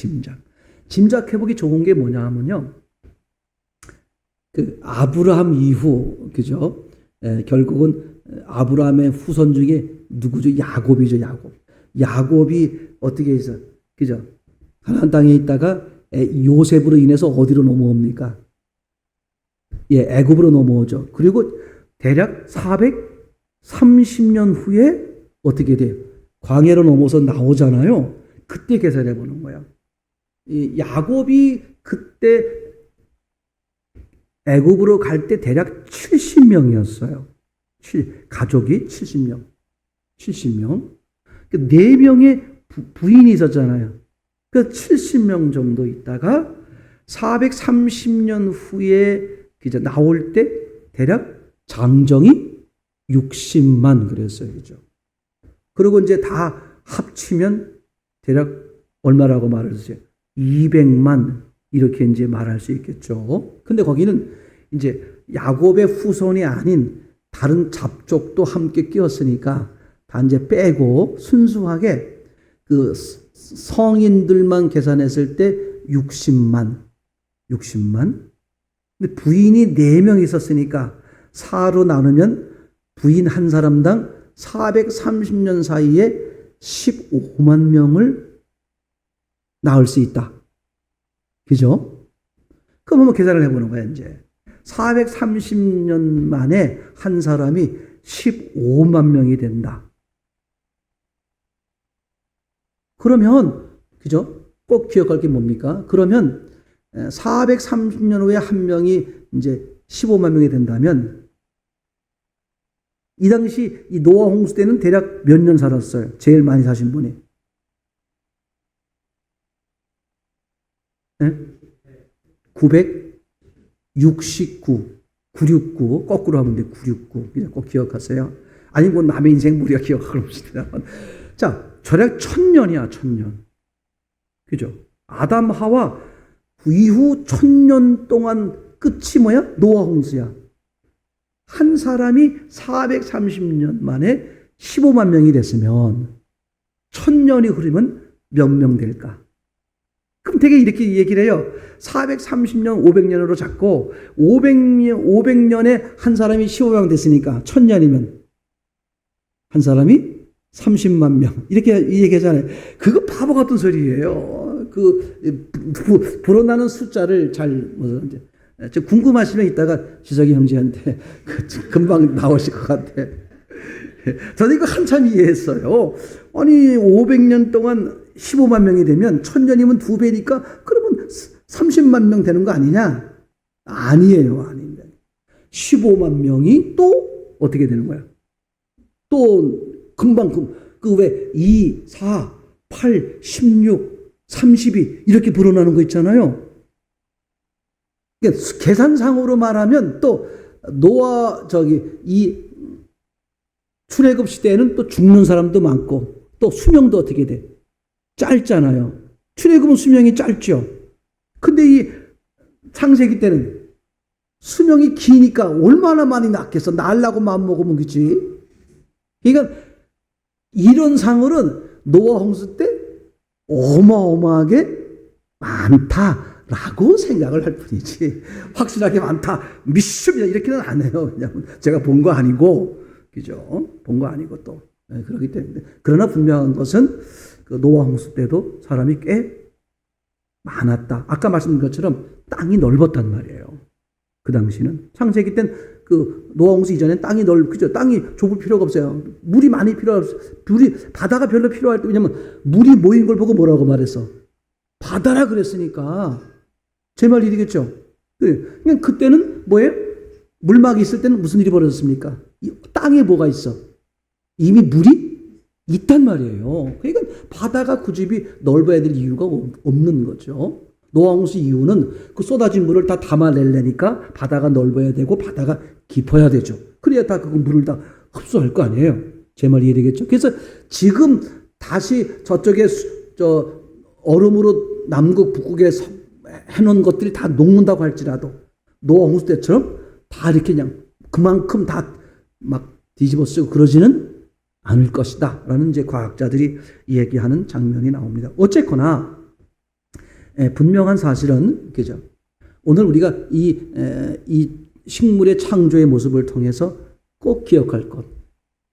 짐작해보기 좋은 게 뭐냐 하면요. 아브라함 이후, 그죠? 결국은 아브라함의 후손 중에 누구죠? 야곱이죠, 야곱. 야곱이 어떻게 해서, 그죠? 가나안 땅에 있다가 요셉으로 인해서 어디로 넘어옵니까? 애굽으로 넘어오죠. 그리고 대략 430년 후에 어떻게 돼요? 광야로 넘어서 나오잖아요. 그때 계산해 보는 거예요. 야곱이 그때 애굽으로 갈 때 대략 70명이었어요. 가족이 70명. 70명. 4명의 부인이 있었잖아요. 그 70명 정도 있다가 430년 후에 나올 때 대략 장정이 60만 그랬어요. 그죠? 그리고 이제 다 합치면 대략 얼마라고 말을 했어요? 200만 이렇게 이제 말할 수 있겠죠. 근데 거기는 이제 야곱의 후손이 아닌 다른 잡족도 함께 끼었으니까 다 이제 빼고 순수하게 성인들만 계산했을 때 60만. 근데 부인이 4명 있었으니까 4로 나누면 부인 한 사람당 430년 사이에 15만 명을 낳을 수 있다. 그죠? 그럼 한번 계산을 해보는 거야, 이제. 430년 만에 한 사람이 15만 명이 된다. 그러면, 그죠? 꼭 기억할 게 뭡니까? 그러면 430년 후에 한 명이 이제 15만 명이 된다면, 이 당시 이 노아 홍수 때는 대략 몇 년 살았어요? 제일 많이 사신 분이. 네? 969, 거꾸로 하면 돼. 969. 꼭 기억하세요. 아니, 뭐 남의 인생 우리가 기억하고 없습니다. 자, 절약 1000년이야, 1000년. 그죠? 아담, 하와 이후 1000년 동안 끝이 뭐야? 노아 홍수야. 한 사람이 430년 만에 15만 명이 됐으면 1000년이 흐르면 몇 명 될까? 그럼 되게 이렇게 얘기를 해요. 430년, 500년으로 잡고 500년에 한 사람이 15명 됐으니까 1000년이면 한 사람이 30만 명. 이렇게 얘기하잖아요. 그거 바보 같은 소리예요. 불어나는 숫자를 잘, 궁금하시면 이따가 지석이 형제한테 금방 나오실 것 같아. 저는 이거 한참 이해했어요. 아니, 500년 동안 15만 명이 되면 1000년이면 2배니까 그러면 30만 명 되는 거 아니냐? 아니에요. 아닌데. 15만 명이 또 어떻게 되는 거야? 또 금방 그 왜 2, 4, 8, 16, 32 이렇게 불어나는 거 있잖아요. 그러니까 계산상으로 말하면 또 노아 이 출애굽 시대에는 또 죽는 사람도 많고 또 수명도 어떻게 돼? 짧잖아요. 출애굽은 수명이 짧죠. 근데 이 창세기 때는 수명이 기니까 얼마나 많이 낳겠어. 낳으려고 마음먹으면 그치? 그러니까 이런 상으로는 노아 홍수 때 어마어마하게 많다라고 생각을 할 뿐이지 확실하게 많다, 미십이다 이렇게는 안 해요. 왜냐하면 제가 본 거 아니고, 그죠? 본 거 아니고 또 그렇기 때문에. 그러나 분명한 것은 그 노아 홍수 때도 사람이 꽤 많았다. 아까 말씀드린 것처럼 땅이 넓었단 말이에요. 그 당시는. 창세기 땐 그 노아 홍수 이전엔 땅이 그죠? 땅이 좁을 필요가 없어요. 물이 많이 바다가 별로 필요할 때, 왜냐면 물이 모인 걸 보고 뭐라고 말했어? 바다라 그랬으니까. 제 말 이리겠죠? 그냥 그때는 뭐예요? 물막이 있을 때는 무슨 일이 벌어졌습니까? 땅에 뭐가 있어? 이미 물이 있단 말이에요. 그러니까 바다가 그 집이 넓어야 될 이유가 없는 거죠. 노아 홍수 이유는 그 쏟아진 물을 다 담아내려니까 바다가 넓어야 되고 바다가 깊어야 되죠. 그래야 다 그 물을 다 흡수할 거 아니에요. 제 말 이해되겠죠? 그래서 지금 다시 저쪽에 얼음으로 남극 북극에 해놓은 것들이 다 녹는다고 할지라도 노아 홍수 때처럼 다 이렇게 그냥 그만큼 다 막 뒤집어 쓰고 그러지는 않을 것이다 라는 이제 과학자들이 얘기하는 장면이 나옵니다. 어쨌거나 분명한 사실은, 그죠? 오늘 우리가 이 식물의 창조의 모습을 통해서 꼭 기억할 것,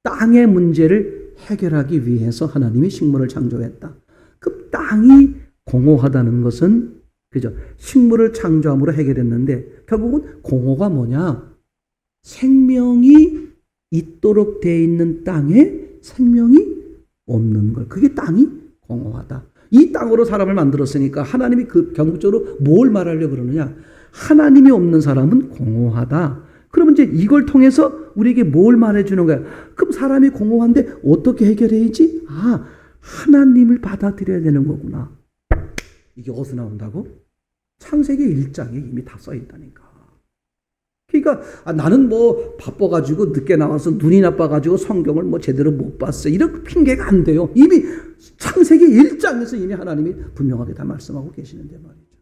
땅의 문제를 해결하기 위해서 하나님이 식물을 창조했다. 그 땅이 공허하다는 것은, 그죠? 식물을 창조함으로 해결했는데 결국은 공허가 뭐냐? 생명이 있도록 되어 있는 땅에 생명이 없는 걸. 그게 땅이 공허하다. 이 땅으로 사람을 만들었으니까 하나님이 그 경구적으로 뭘 말하려고 그러느냐? 하나님이 없는 사람은 공허하다. 그러면 이제 이걸 통해서 우리에게 뭘 말해주는 거야? 그럼 사람이 공허한데 어떻게 해결해야지? 하나님을 받아들여야 되는 거구나. 이게 어디서 나온다고? 창세기 1장에 이미 다 써 있다니까. 그러니까 나는 뭐 바빠가지고 늦게 나와서 눈이 나빠가지고 성경을 뭐 제대로 못 봤어. 이런 핑계가 안 돼요. 이미 창세기 1장에서 이미 하나님이 분명하게 다 말씀하고 계시는데 말이죠.